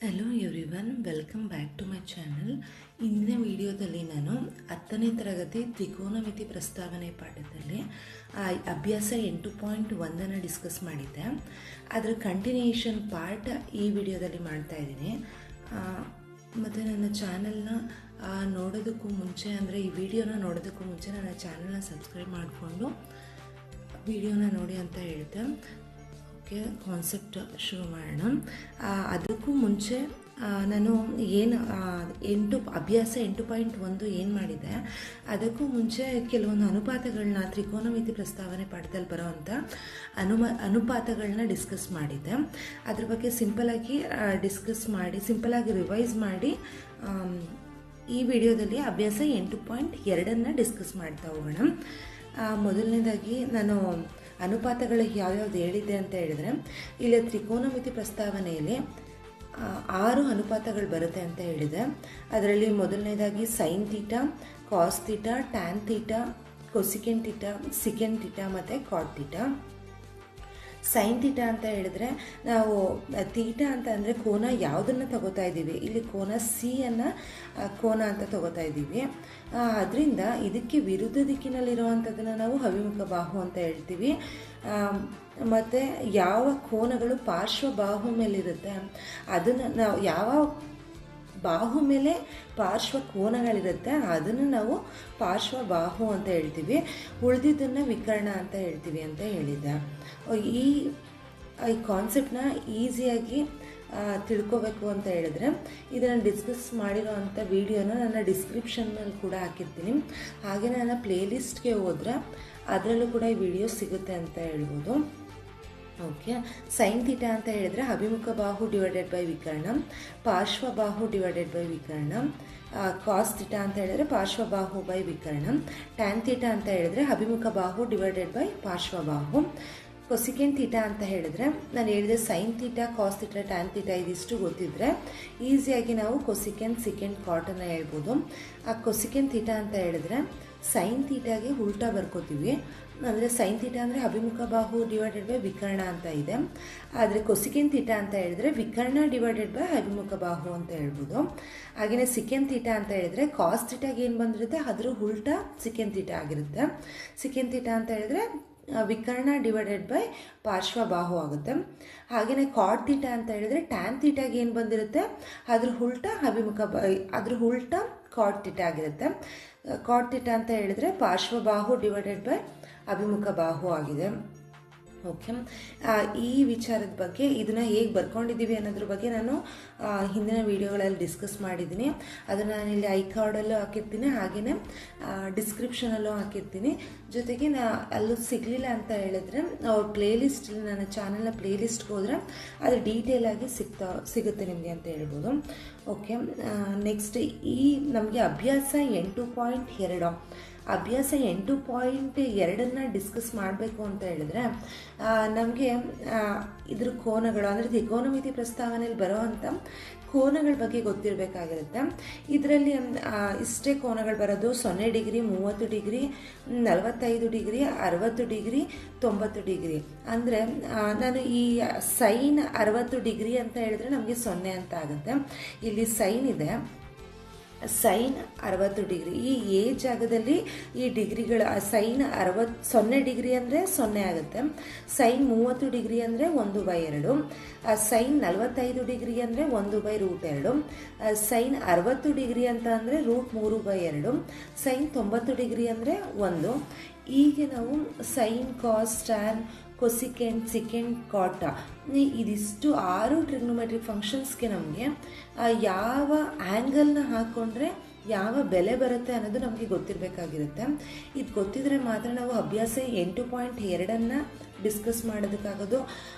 Hello everyone, welcome back to my channel. ಇಂದಿನ ವಿಡಿಯೋದಲ್ಲಿ ನಾನು 10ನೇ ತರಗತಿ ತ್ರಿಕೋನಮಿತಿ ಪ್ರಸ್ತಾವನೆ ಪಾಠದಲ್ಲಿ ಅಭ್ಯಾಸ 8.1 ಡಿಸ್ಕಸ್ ಮಾಡಿದ್ದೆ. ಅದರ ಕಂಟಿನ್ಯೂಯೇಷನ್ ಪಾರ್ಟ್ ಈ ವಿಡಿಯೋದಲ್ಲಿ ಮಾಡ್ತಾ ಇದ್ದೀನಿ. ಮತ್ತು ನನ್ನ ಚಾನಲ್ನ ನೋಡೋದಕ್ಕೂ ಮುಂಚೆ, ಅಂದರೆ ಈ ವಿಡಿಯೋನ ನೋಡೋದಕ್ಕೂ ಮುಂಚೆ ನನ್ನ ಚಾನಲ್ನ ಸಬ್ಸ್ಕ್ರೈಬ್ ಮಾಡಿಕೊಂಡು ವಿಡಿಯೋನ ನೋಡಿ ಅಂತ ಹೇಳ್ತೆ. ಓಕೆ, ಕಾನ್ಸೆಪ್ಟ್ ಶುರು ಮಾಡೋಣ. ಅದಕ್ಕೂ ಮುಂಚೆ ನಾನು ಅಭ್ಯಾಸ 8.1 ಏನು ಮಾಡಿದೆ, ಅದಕ್ಕೂ ಮುಂಚೆ ಕೆಲವೊಂದು ಅನುಪಾತಗಳನ್ನ ತ್ರಿಕೋನಮಿತಿ ಪ್ರಸ್ತಾವನೆ ಪಾಠದಲ್ಲಿ ಬರೋವಂಥ ಅನುಪಾತಗಳನ್ನ ಡಿಸ್ಕಸ್ ಮಾಡಿದ್ದೆ. ಅದ್ರ ಬಗ್ಗೆ ಸಿಂಪಲಾಗಿ ರಿವೈಸ್ ಮಾಡಿ ಈ ವಿಡಿಯೋದಲ್ಲಿ ಅಭ್ಯಾಸ 8.2 ಡಿಸ್ಕಸ್ ಮಾಡ್ತಾ ಹೋಗೋಣ. ಮೊದಲನೇದಾಗಿ ನಾನು ಅನುಪಾತಗಳು ಯಾವ್ಯಾವ್ದು ಹೇಳಿದೆ ಅಂತ ಹೇಳಿದ್ರೆ, ಇಲ್ಲಿ ತ್ರಿಕೋನಮಿತಿ ಪ್ರಸ್ತಾವನೆಯಲ್ಲಿ 6 ಅನುಪಾತಗಳು ಬರುತ್ತೆ ಅಂತ ಹೇಳಿದೆ. ಅದರಲ್ಲಿ ಮೊದಲನೇದಾಗಿ sine theta, cos theta, tan theta, cosecant theta, secant theta ಮತ್ತು ಕಾಟ್ ಥೀಟಾ. ಸೈನ್ ಥೀಟಾ ಅಂತ ಹೇಳಿದ್ರೆ, ನಾವು ಥೀಟಾ ಅಂತ ಅಂದರೆ ಕೋನ ಯಾವುದನ್ನು ತಗೋತಾ ಇದ್ದೀವಿ, ಇಲ್ಲಿ ಕೋನ ಸಿ ಅನ್ನು ಕೋನ ಅಂತ ತಗೋತಾ ಇದ್ದೀವಿ. ಅದರಿಂದ ಇದಕ್ಕೆ ವಿರುದ್ಧ ದಿಕ್ಕಿನಲ್ಲಿರುವಂಥದ್ದನ್ನು ನಾವು ಅಭಿಮುಖ ಬಾಹು ಅಂತ ಹೇಳ್ತೀವಿ. ಮತ್ತು ಯಾವ ಕೋನಗಳು ಪಾರ್ಶ್ವ ಬಾಹು ಮೇಲಿರುತ್ತೆ, ಅದನ್ನು ನಾವು ಯಾವ ಬಾಹು ಮೇಲೆ ಪಾರ್ಶ್ವ ಕೋನಗಳಿರುತ್ತೆ ಅದನ್ನು ನಾವು ಪಾರ್ಶ್ವ ಬಾಹು ಅಂತ ಹೇಳ್ತೀವಿ. ಉಳಿದಿದ್ದನ್ನು ವಿಕರ್ಣ ಅಂತ ಹೇಳ್ತೀವಿ ಅಂತ ಹೇಳಿದ್ದೆ. ಈ ಕಾನ್ಸೆಪ್ಟನ್ನ ಈಸಿಯಾಗಿ ತಿಳ್ಕೋಬೇಕು ಅಂತ ಹೇಳಿದ್ರೆ, ಇದನ್ನು ಡಿಸ್ಕಸ್ ಮಾಡಿರೋ ಅಂಥ ವಿಡಿಯೋನ ನನ್ನ ಡಿಸ್ಕ್ರಿಪ್ಷನ್ನಲ್ಲಿ ಕೂಡ ಹಾಕಿರ್ತೀನಿ. ಹಾಗೆ ನನ್ನ ಪ್ಲೇಲಿಸ್ಟ್ಗೆ ಹೋದರೆ ಅದರಲ್ಲೂ ಕೂಡ ಈ ವಿಡಿಯೋ ಸಿಗುತ್ತೆ ಅಂತ ಹೇಳ್ಬೋದು. ಓಕೆ, ಸೈನ್ ಥೀಟಾ ಅಂತ ಹೇಳಿದರೆ ಅಭಿಮುಖ ಬಾಹು ಡಿವೈಡೆಡ್ ಬೈ ವಿಕರ್ಣ, ಪಾರ್ಶ್ವ ಬಾಹು ಡಿವೈಡೆಡ್ ಬೈ ವಿಕರ್ಣ. ಕಾಸ್ ಥೀಟಾ ಅಂತ ಹೇಳಿದರೆ ಪಾರ್ಶ್ವ ಬಾಹು ಬೈ ವಿಕರ್ಣ. ಟ್ಯಾನ್ ಥೀಟಾ ಅಂತ ಹೇಳಿದರೆ ಅಭಿಮುಖ ಬಾಹು ಡಿವೈಡೆಡ್ ಬೈ ಪಾರ್ಶ್ವ ಬಾಹು. ಕೊಸಿಕೆನ್ ಥೀಟಾ ಅಂತ ಹೇಳಿದ್ರೆ, ನಾನು ಹೇಳಿದೆ sine theta, cos theta, tan theta ಇದಿಷ್ಟು ಗೊತ್ತಿದ್ರೆ ಈಸಿಯಾಗಿ ನಾವು ಕೊಸಿಕೆನ್, ಸಿಕೆನ್, ಕಾಟನ್ನು ಹೇಳ್ಬೋದು. ಆ ಕೊಸಿಕೆನ್ ಥೀಟಾ ಅಂತ ಹೇಳಿದ್ರೆ ಸೈನ್ ಥೀಟಾಗೆ ಉಲ್ಟಾ ಬರ್ಕೋತೀವಿ. ಅಂದರೆ ಸೈನ್ ಥೀಟಾ ಅಂದರೆ ಅಭಿಮುಖ ಬಾಹು ಡಿವೈಡೆಡ್ ಬೈ ವಿಕರ್ಣ ಅಂತ ಇದೆ. ಆದರೆ ಕೊಸಿಕೆನ್ ಥೀಟಾ ಅಂತ ಹೇಳಿದ್ರೆ ವಿಕರ್ಣ ಡಿವೈಡೆಡ್ ಬೈ ಅಭಿಮುಖ ಬಾಹು ಅಂತ ಹೇಳ್ಬೋದು. ಹಾಗೆಯೇ ಸಿಕೆನ್ ಥೀಟಾ ಅಂತ ಹೇಳಿದ್ರೆ ಕಾಸ್ ಥೀಟಾಗೆ ಏನು ಬಂದಿರುತ್ತೆ ಅದ್ರ ಉಲ್ಟಾ ಸಿಕೆನ್ ಥೀಟಾ ಆಗಿರುತ್ತೆ. ಸಿಕೆನ್ ಥೀಟಾ ಅಂತ ಹೇಳಿದ್ರೆ ವಿಕರ್ಣ ಡಿವೈಡೆಡ್ ಬೈ ಪಾರ್ಶ್ವ ಬಾಹು ಆಗುತ್ತೆ. ಹಾಗೆಯೇ ಕಾಟ್ ಥೀಟಾ ಅಂತ ಹೇಳಿದ್ರೆ ಟ್ಯಾನ್ ಥೀಟಾಗೆ ಏನು ಬಂದಿರುತ್ತೆ ಅದ್ರ ಉಲ್ಟಾ ಅದ್ರ ಉಲ್ಟಾ ಕಾಟ್ ಥೀಟಾ ಆಗಿರುತ್ತೆ. ಕಾಟ್ ಥೀಟಾ ಅಂತ ಹೇಳಿದ್ರೆ ಪಾರ್ಶ್ವ ಬಾಹು ಡಿವೈಡೆಡ್ ಬೈ ಅಭಿಮುಖ ಬಾಹು ಆಗಿದೆ. ಓಕೆ, ಈ ವಿಚಾರದ ಬಗ್ಗೆ ಇದನ್ನು ಹೇಗೆ ಬರ್ಕೊಂಡಿದ್ದೀವಿ ಅನ್ನೋದ್ರ ಬಗ್ಗೆ ನಾನು ಹಿಂದಿನ ವೀಡಿಯೋಗಳಲ್ಲಿ ಡಿಸ್ಕಸ್ ಮಾಡಿದ್ದೀನಿ. ಅದನ್ನು ನಾನು ಇಲ್ಲಿ ಐ ಕಾರ್ಡಲ್ಲೂ ಹಾಕಿರ್ತೀನಿ, ಹಾಗೆಯೇ ಡಿಸ್ಕ್ರಿಪ್ಷನಲ್ಲೂ ಹಾಕಿರ್ತೀನಿ. ಜೊತೆಗೆ ಅಲ್ಲೂ ಸಿಗಲಿಲ್ಲ ಅಂತ ಹೇಳಿದ್ರೆ ಪ್ಲೇಲಿಸ್ಟ್, ನನ್ನ ಚಾನಲ್ನ ಪ್ಲೇಲಿಸ್ಟ್ಗೆ ಹೋದರೆ ಅದು ಡೀಟೇಲಾಗಿ ಸಿಗುತ್ತೆ ನಿಮಗೆ ಅಂತ ಹೇಳ್ಬೋದು. ಓಕೆ, ನೆಕ್ಸ್ಟ್ ನಮಗೆ ಅಭ್ಯಾಸ 8.2 ಅಭ್ಯಾಸ 8.2 ಡಿಸ್ಕಸ್ ಮಾಡಬೇಕು ಅಂತ ಹೇಳಿದ್ರೆ, ನಮಗೆ ಇದ್ರ ಕೋನಗಳು ಅಂದರೆ ತ್ರಿಕೋನಮಿತಿ ಪ್ರಸ್ತಾವನೆಯಲ್ಲಿ ಬರೋವಂಥ ಕೋನಗಳ ಬಗ್ಗೆ ಗೊತ್ತಿರಬೇಕಾಗಿರುತ್ತೆ. ಇದರಲ್ಲಿ ಇಷ್ಟೇ ಕೋನಗಳು ಬರೋದು: 0 degree, 30 degree, 45 degree, 60 degree, 90 degree. ಅಂದರೆ ನಾನು ಈ ಸೈನ್ 60 ಡಿಗ್ರಿ ಅಂತ ಹೇಳಿದ್ರೆ ನಮಗೆ 0 ಅಂತ ಆಗುತ್ತೆ. ಇಲ್ಲಿ ಸೈನ್ ಇದೆ, ಸೈನ್ 60 ಡಿಗ್ರಿ. ಈ ಜಾಗದಲ್ಲಿ ಈ ಡಿಗ್ರಿಗಳು, ಸೈನ್ 0 ಡಿಗ್ರಿ ಅಂದರೆ 0 ಆಗುತ್ತೆ. ಸೈನ್ 30 ಡಿಗ್ರಿ ಅಂದರೆ 1/2. ಸೈನ್ 45 ಡಿಗ್ರಿ ಅಂದರೆ 1/√2. ಸೈನ್ 60 ಡಿಗ್ರಿ ಅಂತ ಅಂದರೆ √3/2. ಸೈನ್ 90 ಡಿಗ್ರಿ ಅಂದರೆ 1. ಹೀಗೆ ನಾವು ಸೈನ್, ಕಾಸ್, ಟ್ಯಾನ್, ಕೊಸಿಕೆನ್, ಸಿಕೆನ್, ಕಾಟ ಇದಿಷ್ಟು 6 ಟ್ರಿಗ್ನೋಮೆಟ್ರಿಕ್ ಫಂಕ್ಷನ್ಸ್ಗೆ ನಮಗೆ ಯಾವ ಆ್ಯಂಗಲ್ನ ಹಾಕ್ಕೊಂಡ್ರೆ ಯಾವ ಬೆಲೆ ಬರುತ್ತೆ ಅನ್ನೋದು ನಮಗೆ ಗೊತ್ತಿರಬೇಕಾಗಿರುತ್ತೆ. ಇದು ಗೊತ್ತಿದ್ರೆ ಮಾತ್ರ ನಾವು ಅಭ್ಯಾಸ 8.2 ಡಿಸ್ಕಸ್ ಮಾಡೋದಕ್ಕಾಗೋದು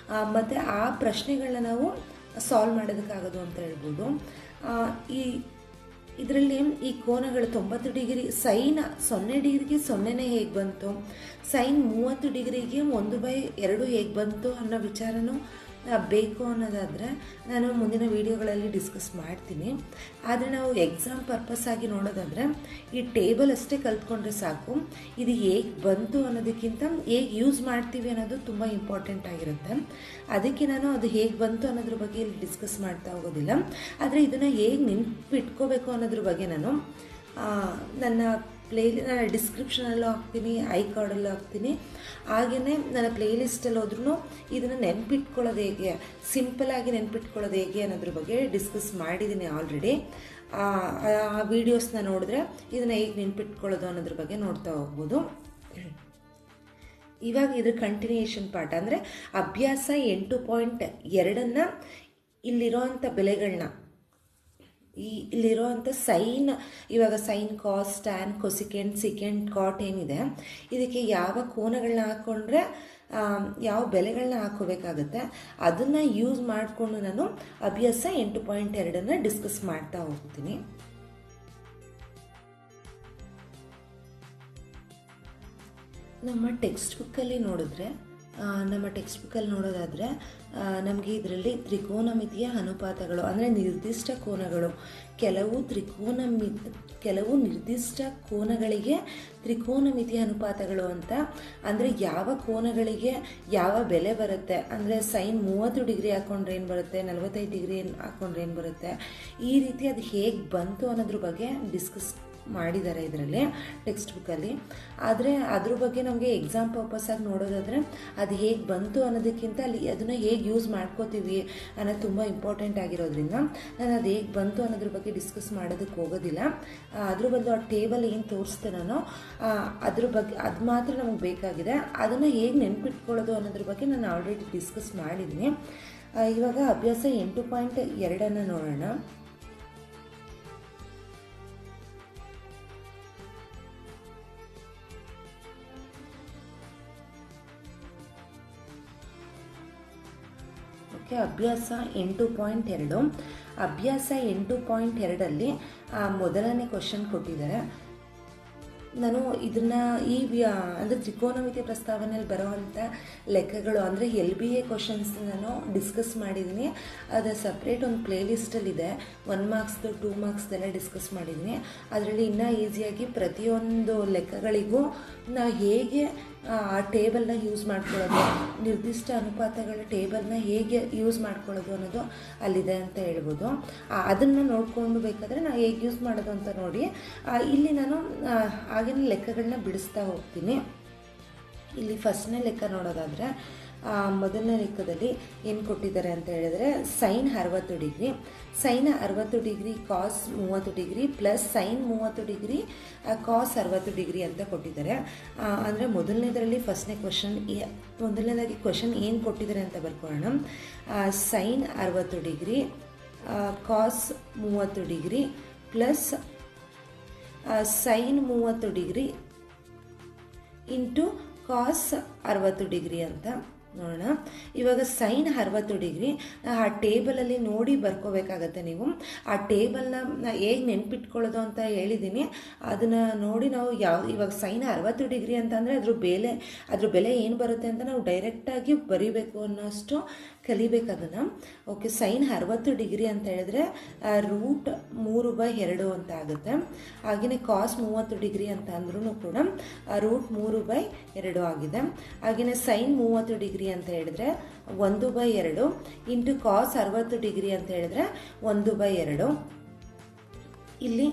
ಮತ್ತು ಆ ಪ್ರಶ್ನೆಗಳನ್ನ ನಾವು ಸಾಲ್ವ್ ಮಾಡೋದಕ್ಕಾಗೋದು ಅಂತ ಹೇಳ್ಬೋದು. ಇದರಲ್ಲಿ ಈ ಕೋನಗಳು 90 ಡಿಗ್ರಿ, ಸೈನ್ 0 ಡಿಗ್ರಿಗೆ 0ನೇ ಹೇಗೆ ಬಂತು, ಸೈನ್ 30 ಡಿಗ್ರಿಗೆ 1/2 ಹೇಗೆ ಬಂತು ಅನ್ನೋ ವಿಚಾರನೂ ಬೇಕು ಅನ್ನೋದಾದರೆ ನಾನು ಮುಂದಿನ ವೀಡಿಯೋಗಳಲ್ಲಿ ಡಿಸ್ಕಸ್ ಮಾಡ್ತೀನಿ. ಆದರೆ ನಾವು ಎಕ್ಸಾಮ್ ಪರ್ಪಸ್ ಆಗಿ ನೋಡೋದಾದರೆ ಈ ಟೇಬಲ್ ಅಷ್ಟೇ ಕಲ್ತ್ಕೊಂಡ್ರೆ ಸಾಕು. ಇದು ಹೇಗೆ ಬಂತು ಅನ್ನೋದಕ್ಕಿಂತ ಹೇಗೆ ಯೂಸ್ ಮಾಡ್ತೀವಿ ಅನ್ನೋದು ತುಂಬ ಇಂಪಾರ್ಟೆಂಟ್ ಆಗಿರುತ್ತೆ. ಅದಕ್ಕೆ ನಾನು ಅದು ಹೇಗೆ ಬಂತು ಅನ್ನೋದ್ರ ಬಗ್ಗೆ ಇಲ್ಲಿ ಡಿಸ್ಕಸ್ ಮಾಡ್ತಾ ಹೋಗೋದಿಲ್ಲ. ಆದರೆ ಇದನ್ನು ಹೇಗೆ ನೆನಪಿಟ್ಕೋಬೇಕು ಅನ್ನೋದ್ರ ಬಗ್ಗೆ ನಾನು ನನ್ನ ನನ್ನ ಡಿಸ್ಕ್ರಿಪ್ಷನಲ್ಲೂ ಹಾಕ್ತೀನಿ, ಐ ಕಾರ್ಡಲ್ಲೂ ಹಾಕ್ತೀನಿ. ಹಾಗೆಯೇ ನನ್ನ ಪ್ಲೇಲಿಸ್ಟಲ್ಲಿ ಹೋದ್ರೂ ಇದನ್ನು ನೆನಪಿಟ್ಕೊಳ್ಳೋದು ಹೇಗೆ, ಸಿಂಪಲಾಗಿ ನೆನಪಿಟ್ಕೊಳ್ಳೋದು ಹೇಗೆ ಅನ್ನೋದ್ರ ಬಗ್ಗೆ ಡಿಸ್ಕಸ್ ಮಾಡಿದ್ದೀನಿ ಆಲ್ರೆಡಿ. ಆ ವೀಡಿಯೋಸ್ನ ನೋಡಿದ್ರೆ ಇದನ್ನು ಹೇಗೆ ನೆನಪಿಟ್ಕೊಳ್ಳೋದು ಅನ್ನೋದ್ರ ಬಗ್ಗೆ ನೋಡ್ತಾ ಹೋಗ್ಬೋದು. ಇವಾಗ ಇದ್ರ ಕಂಟಿನ್ಯೂಯೇಷನ್ ಪಾರ್ಟ್ ಅಂದರೆ ಅಭ್ಯಾಸ 8.2 ಇಲ್ಲಿರೋವಂಥ ಬೆಲೆಗಳನ್ನ, ಇಲ್ಲಿರೋವಂಥ ಸೈನ್, ಇವಾಗ ಸೈನ್, ಕಾಸ್, ಟ್ಯಾನ್, ಕೊಸಿಕೆಂಟ್, ಸಿಕೆಂಟ್, ಕಾಟ್ ಏನಿದೆ ಇದಕ್ಕೆ ಯಾವ ಕೋನಗಳನ್ನ ಹಾಕ್ಕೊಂಡ್ರೆ ಯಾವ ಬೆಲೆಗಳನ್ನ ಹಾಕೋಬೇಕಾಗತ್ತೆ ಅದನ್ನು ಯೂಸ್ ಮಾಡಿಕೊಂಡು ನಾನು ಅಭ್ಯಾಸ 8.2 ಡಿಸ್ಕಸ್ ಮಾಡ್ತಾ ಹೋಗ್ತೀನಿ. ನಮ್ಮ ಟೆಕ್ಸ್ಟ್ ಬುಕ್ಕಲ್ಲಿ ನೋಡೋದಾದರೆ ನಮಗೆ ಇದರಲ್ಲಿ ತ್ರಿಕೋನಮಿತಿಯ ಅನುಪಾತಗಳು ಅಂದರೆ ನಿರ್ದಿಷ್ಟ ಕೋನಗಳು, ಕೆಲವು ನಿರ್ದಿಷ್ಟ ಕೋನಗಳಿಗೆ ತ್ರಿಕೋನಮಿತಿಯ ಅನುಪಾತಗಳು ಅಂತ, ಅಂದರೆ ಯಾವ ಕೋನಗಳಿಗೆ ಯಾವ ಬೆಲೆ ಬರುತ್ತೆ, ಅಂದರೆ ಸೈನ್ 30 ಡಿಗ್ರಿ ಹಾಕ್ಕೊಂಡ್ರೆ ಏನು ಬರುತ್ತೆ, 45 ಡಿಗ್ರಿ ಹಾಕ್ಕೊಂಡ್ರೆ ಏನು ಬರುತ್ತೆ, ಈ ರೀತಿ ಅದು ಹೇಗೆ ಬಂತು ಅನ್ನೋದ್ರ ಬಗ್ಗೆ ಡಿಸ್ಕಸ್ ಮಾಡಿದ್ದಾರೆ ಇದರಲ್ಲಿ ಟೆಕ್ಸ್ಟ್ ಬುಕ್ಕಲ್ಲಿ. ಆದರೆ ಅದ್ರ ಬಗ್ಗೆ ನಮಗೆ ಎಕ್ಸಾಮ್ ಪರ್ಪಸ್ಸಾಗಿ ನೋಡೋದಾದರೆ ಅದು ಹೇಗೆ ಬಂತು ಅನ್ನೋದಕ್ಕಿಂತ ಅಲ್ಲಿ ಅದನ್ನು ಹೇಗೆ ಯೂಸ್ ಮಾಡ್ಕೋತೀವಿ ಅನ್ನೋದು ತುಂಬ ಇಂಪಾರ್ಟೆಂಟ್ ಆಗಿರೋದ್ರಿಂದ ನಾನು ಅದು ಹೇಗೆ ಬಂತು ಅನ್ನೋದ್ರ ಬಗ್ಗೆ ಡಿಸ್ಕಸ್ ಮಾಡೋದಕ್ಕೆ ಹೋಗೋದಿಲ್ಲ. ಅದ್ರ ಬದಲು ಆ ಟೇಬಲ್ ಏನು ತೋರಿಸ್ತೆ ನಾನು ಅದ್ರ ಬಗ್ಗೆ ಅದು ಮಾತ್ರ ನಮಗೆ ಬೇಕಾಗಿದೆ. ಅದನ್ನು ಹೇಗೆ ನೆನಪಿಟ್ಕೊಳ್ಳೋದು ಅನ್ನೋದ್ರ ಬಗ್ಗೆ ನಾನು ಆಲ್ರೆಡಿ ಡಿಸ್ಕಸ್ ಮಾಡಿದ್ದೀನಿ. ಇವಾಗ ಅಭ್ಯಾಸ 8.2 ನೋಡೋಣ. ಅಭ್ಯಾಸ 8.2 ಅಭ್ಯಾಸ 8.2 ಮೊದಲನೇ ಕ್ವಶನ್ ಕೊಟ್ಟಿದ್ದಾರೆ. ನಾನು ಇದನ್ನು ಅಂದರೆ ತ್ರಿಕೋನಮಿತಿ ಪ್ರಸ್ತಾವನೆಯಲ್ಲಿ ಬರೋವಂಥ ಲೆಕ್ಕಗಳು ಅಂದರೆ LBA ಕ್ವಶನ್ಸ್ ನಾನು ಡಿಸ್ಕಸ್ ಮಾಡಿದ್ದೀನಿ. ಅದು ಸಪ್ರೇಟ್ ಒಂದು ಪ್ಲೇಲಿಸ್ಟಲ್ಲಿದೆ. 1 ಮಾರ್ಕ್ಸ್ದು 2 ಮಾರ್ಕ್ಸ್ದೆಲ್ಲ ಡಿಸ್ಕಸ್ ಮಾಡಿದ್ದೀನಿ. ಅದರಲ್ಲಿ ಇನ್ನೂ ಈಸಿಯಾಗಿ ಪ್ರತಿಯೊಂದು ಲೆಕ್ಕಗಳಿಗೂ ನಾವು ಹೇಗೆ ಆ ಟೇಬಲ್ನ ಯೂಸ್ ಮಾಡ್ಕೊಳ್ಳೋದು, ನಿರ್ದಿಷ್ಟ ಅನುಪಾತಗಳ ಟೇಬಲ್ನ ಹೇಗೆ ಯೂಸ್ ಮಾಡ್ಕೊಳ್ಳೋದು ಅನ್ನೋದು ಅಲ್ಲಿದೆ ಅಂತ ಹೇಳ್ಬೋದು. ಅದನ್ನು ನೋಡಿಕೊಂಡು ಬೇಕಾದರೆ ನಾವು ಹೇಗೆ ಯೂಸ್ ಮಾಡೋದು ಅಂತ ನೋಡಿ ಇಲ್ಲಿ ನಾನು ಆಗಿನ ಲೆಕ್ಕಗಳನ್ನ ಬಿಡಿಸ್ತಾ ಹೋಗ್ತೀನಿ. ಇಲ್ಲಿ ಫಸ್ಟ್ನೇ ಲೆಕ್ಕ ನೋಡೋದಾದರೆ ಮೊದಲನೇ ಲೆಕ್ಕದಲ್ಲಿ ಏನು ಕೊಟ್ಟಿದ್ದಾರೆ ಅಂತ ಹೇಳಿದ್ರೆ sine 60 degree, sine 60 degree cos 30 degree plus sine 30 degree cos 60 degree ಅಂತ ಕೊಟ್ಟಿದ್ದಾರೆ. ಅಂದರೆ ಮೊದಲನೇದರಲ್ಲಿ ಮೊದಲನೇದಾಗಿ ಕ್ವಶನ್ ಏನು ಕೊಟ್ಟಿದ್ದಾರೆ ಅಂತ ಬರ್ಕೊಳ್ಳೋಣ. Sine 60 degree cos 30 degree plus sine 30 degree into cos 60 degree ಅಂತ ನೋಡೋಣ. ಇವಾಗ ಸೈನ್ 60 ಡಿಗ್ರಿ ಆ ಟೇಬಲಲ್ಲಿ ನೋಡಿ ಬರ್ಕೋಬೇಕಾಗತ್ತೆ. ನೀವು ಆ ಟೇಬಲ್ನ ಹೇಗೆ ನೆನ್ಪಿಟ್ಕೊಳ್ಳೋದು ಅಂತ ಹೇಳಿದ್ದೀನಿ. ಅದನ್ನು ನೋಡಿ ನಾವು ಇವಾಗ ಸೈನ್ 60 ಡಿಗ್ರಿ ಅಂತಂದರೆ ಅದ್ರ ಬೆಲೆ ಏನು ಬರುತ್ತೆ ಅಂತ ನಾವು ಡೈರೆಕ್ಟಾಗಿ ಬರೀಬೇಕು ಅನ್ನೋಷ್ಟು ಕಲಿಬೇಕು ಅದನ್ನು. ಓಕೆ, ಸೈನ್ 60 ಡಿಗ್ರಿ ಅಂತ ಹೇಳಿದ್ರೆ √3/2 ಅಂತ ಆಗುತ್ತೆ. ಹಾಗೆಯೇ ಕಾಸ್ 30 ಡಿಗ್ರಿ ಅಂತ ಅಂದ್ರೂ ಕೂಡ √3/2 ಆಗಿದೆ. ಹಾಗೆಯೇ ಸೈನ್ 30 ಡಿಗ್ರಿ ಅಂತ ಹೇಳಿದ್ರೆ 1/2 ಇಂಟು ಕಾಸ್ 60 ಡಿಗ್ರಿ ಅಂತ ಹೇಳಿದ್ರೆ 1/2. ಇಲ್ಲಿ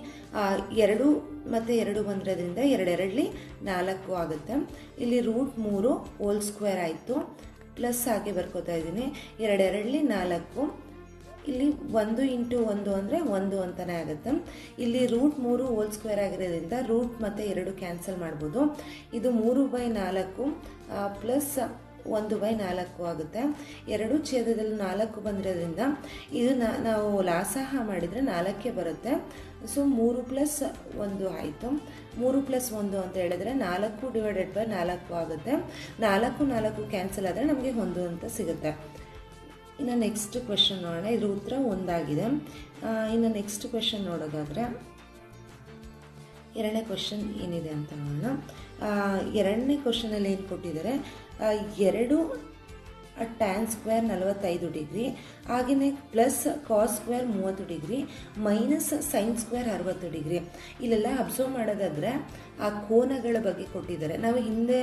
2 ಮತ್ತು 2 ಬಂದಿರೋದ್ರಿಂದ 2 4 ಆಗುತ್ತೆ. ಇಲ್ಲಿ √3 ಹೋಲ್ ಸ್ಕ್ವೇರ್ ಆಯಿತು. ಪ್ಲಸ್ ಹಾಗೆ ಬರ್ಕೋತಾ ಇದ್ದೀನಿ. 2 4, ಇಲ್ಲಿ 1 ಇಂಟು 1 ಅಂದರೆ 1 ಅಂತಲೇ ಆಗುತ್ತೆ. ಇಲ್ಲಿ √3 ಹೋಲ್ ಸ್ಕ್ವೇರ್ ಆಗಿರೋದ್ರಿಂದ ರೂಟ್ ಮತ್ತು 2 ಕ್ಯಾನ್ಸಲ್ ಮಾಡ್ಬೋದು. ಇದು 3/4 ಪ್ಲಸ್ 1/4 ಆಗುತ್ತೆ. 2 ಛೇದದಲ್ಲಿ 4 ಬಂದಿರೋದ್ರಿಂದ ಇದು ನಾವು ಲಾಸಹ ಮಾಡಿದರೆ 4 ಬರುತ್ತೆ. ಸೊ 3 + 1 ಆಯಿತು. 3 + 1 ಅಂತ ಹೇಳಿದ್ರೆ 4/4 ಆಗುತ್ತೆ. 4 ಕ್ಯಾನ್ಸಲ್ ಆದರೆ ನಮಗೆ 1 ಅಂತ ಸಿಗುತ್ತೆ. ಇನ್ನು ನೆಕ್ಸ್ಟ್ ಕ್ವೆಶನ್ ನೋಡೋಣ. ಇದ್ರ ಉತ್ತರ 1 ಆಗಿದೆ. ಇನ್ನು ನೆಕ್ಸ್ಟ್ ಕ್ವೆಶನ್ ನೋಡೋದಾದರೆ ಎರಡನೇ ಕ್ವೆಶನ್ ಏನಿದೆ ಅಂತ ನೋಡೋಣ. ಎರಡನೇ ಕ್ವೆಶನಲ್ಲಿ ಏನು ಕೊಟ್ಟಿದ್ದಾರೆ, 2 ಟ್ಯಾನ್ ಸ್ಕ್ವೇರ್ 45 ಡಿಗ್ರಿ, ಹಾಗೆಯೇ plus cos square 30 degree, minus sine square 60 degree. ಇಲ್ಲೆಲ್ಲ ಅಬ್ಸರ್ವ್ ಮಾಡೋದಾದರೆ ಆ ಕೋನಗಳ ಬಗ್ಗೆ ಕೊಟ್ಟಿದ್ದಾರೆ. ನಾವು ಹಿಂದೆ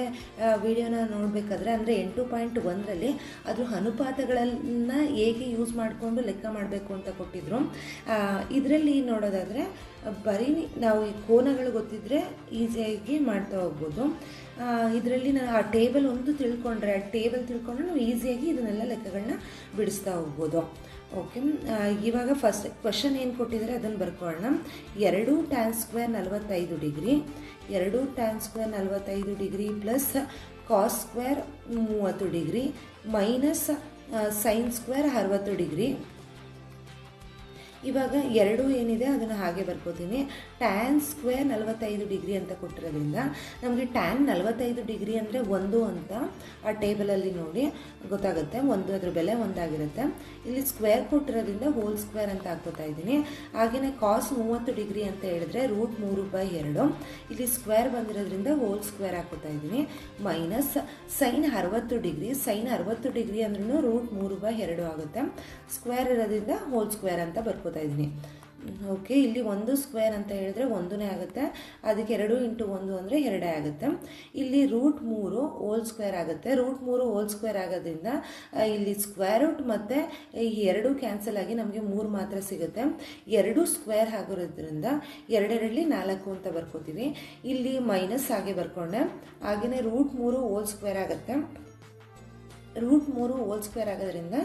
ವಿಡಿಯೋನ ನೋಡಬೇಕಾದ್ರೆ ಅಂದರೆ 8.1ರಲ್ಲಿ ಅದ್ರ ಅನುಪಾತಗಳನ್ನು ಹೇಗೆ ಯೂಸ್ ಮಾಡಿಕೊಂಡು ಲೆಕ್ಕ ಮಾಡಬೇಕು ಅಂತ ಕೊಟ್ಟಿದ್ರು. ಇದರಲ್ಲಿ ನೋಡೋದಾದರೆ ಬರೀ ನಾವು ಈ ಕೋನಗಳು ಗೊತ್ತಿದ್ದರೆ ಈಸಿಯಾಗಿ ಮಾಡ್ತಾ ಹೋಗ್ಬೋದು. ಇದರಲ್ಲಿ ನಾನು ಆ ಟೇಬಲ್ ಒಂದು ತಿಳ್ಕೊಂಡ್ರೆ ನಾವು ಈಸಿಯಾಗಿ ಇದನ್ನೆಲ್ಲ ಲೆಕ್ಕಗಳನ್ನ ಬಿಡಿಸ್ತಾ ಹೋಗ್ಬೋದು. ಓಕೆ, ಇವಾಗ ಫಸ್ಟ್ ಕ್ವಶನ್ ಏನು ಕೊಟ್ಟಿದ್ದಾರೆ ಅದನ್ನು ಬರ್ಕೊಳ್ಳೋಣ. 2 tan square 45 degree, 2 tan square 45 degree plus cos square 30 degree minus sine square 60 degree. ಇವಾಗ 2 ಏನಿದೆ ಅದನ್ನು ಹಾಗೆ ಬರ್ಕೋತೀನಿ. ಟ್ಯಾನ್ ಸ್ಕ್ವೇರ್ 45 ಡಿಗ್ರಿ ಅಂತ ಕೊಟ್ಟಿರೋದ್ರಿಂದ ನಮಗೆ ಟ್ಯಾನ್ 45 ಡಿಗ್ರಿ ಅಂದರೆ 1 ಅಂತ ಆ ಟೇಬಲಲ್ಲಿ ನೋಡಿ ಗೊತ್ತಾಗುತ್ತೆ. 1 ಅದ್ರ ಬೆಲೆ 1 ಆಗಿರುತ್ತೆ. ಇಲ್ಲಿ ಸ್ಕ್ವೇರ್ ಕೊಟ್ಟಿರೋದ್ರಿಂದ ಹೋಲ್ ಸ್ಕ್ವೇರ್ ಅಂತ ಹಾಕೋತಾ ಇದ್ದೀನಿ. ಹಾಗೆಯೇ ಕಾಸ್ 30 ಡಿಗ್ರಿ ಅಂತ ಹೇಳಿದ್ರೆ √3/2. ಇಲ್ಲಿ ಸ್ಕ್ವೇರ್ ಬಂದಿರೋದ್ರಿಂದ ಹೋಲ್ ಸ್ಕ್ವೇರ್ ಹಾಕೋತಾ ಇದ್ದೀನಿ. Minus sine 60 degree, sine 60 degree ಅಂದ್ರೂ √3/2 ಆಗುತ್ತೆ. ಸ್ಕ್ವೇರ್ ಇರೋದ್ರಿಂದ ಹೋಲ್ ಸ್ಕ್ವೇರ್ ಅಂತ ಬರ್ಕೋತಾ ಇದ್ದೀನಿ. ಓಕೆ, ಇಲ್ಲಿ 1 ಸ್ಕ್ವೇರ್ ಅಂತ ಹೇಳಿದ್ರೆ 1ನೇ ಆಗುತ್ತೆ. ಅದಕ್ಕೆ 2 × 1 ಅಂದರೆ 2 ಆಗುತ್ತೆ. ಇಲ್ಲಿ √3 ಹೋಲ್ ಸ್ಕ್ವೇರ್ ಆಗುತ್ತೆ. √3 ಹೋಲ್ ಸ್ಕ್ವೇರ್ ಆಗೋದ್ರಿಂದ ಇಲ್ಲಿ ಸ್ಕ್ವೇರ್ ರೂಟ್ ಮತ್ತು ಈ 2 ಕ್ಯಾನ್ಸಲ್ ಆಗಿ ನಮಗೆ 3 ಮಾತ್ರ ಸಿಗುತ್ತೆ. 2 ಸ್ಕ್ವೇರ್ ಆಗಿರೋದ್ರಿಂದ 2 4 ಅಂತ ಬರ್ಕೋತೀವಿ. ಇಲ್ಲಿ ಮೈನಸ್ ಹಾಗೆ ಬರ್ಕೊಂಡೆ. ಹಾಗೆಯೇ √3 ಹೋಲ್ ಸ್ಕ್ವೇರ್ ಆಗುತ್ತೆ. √3 ಹೋಲ್ ಸ್ಕ್ವೇರ್ ಆಗೋದ್ರಿಂದ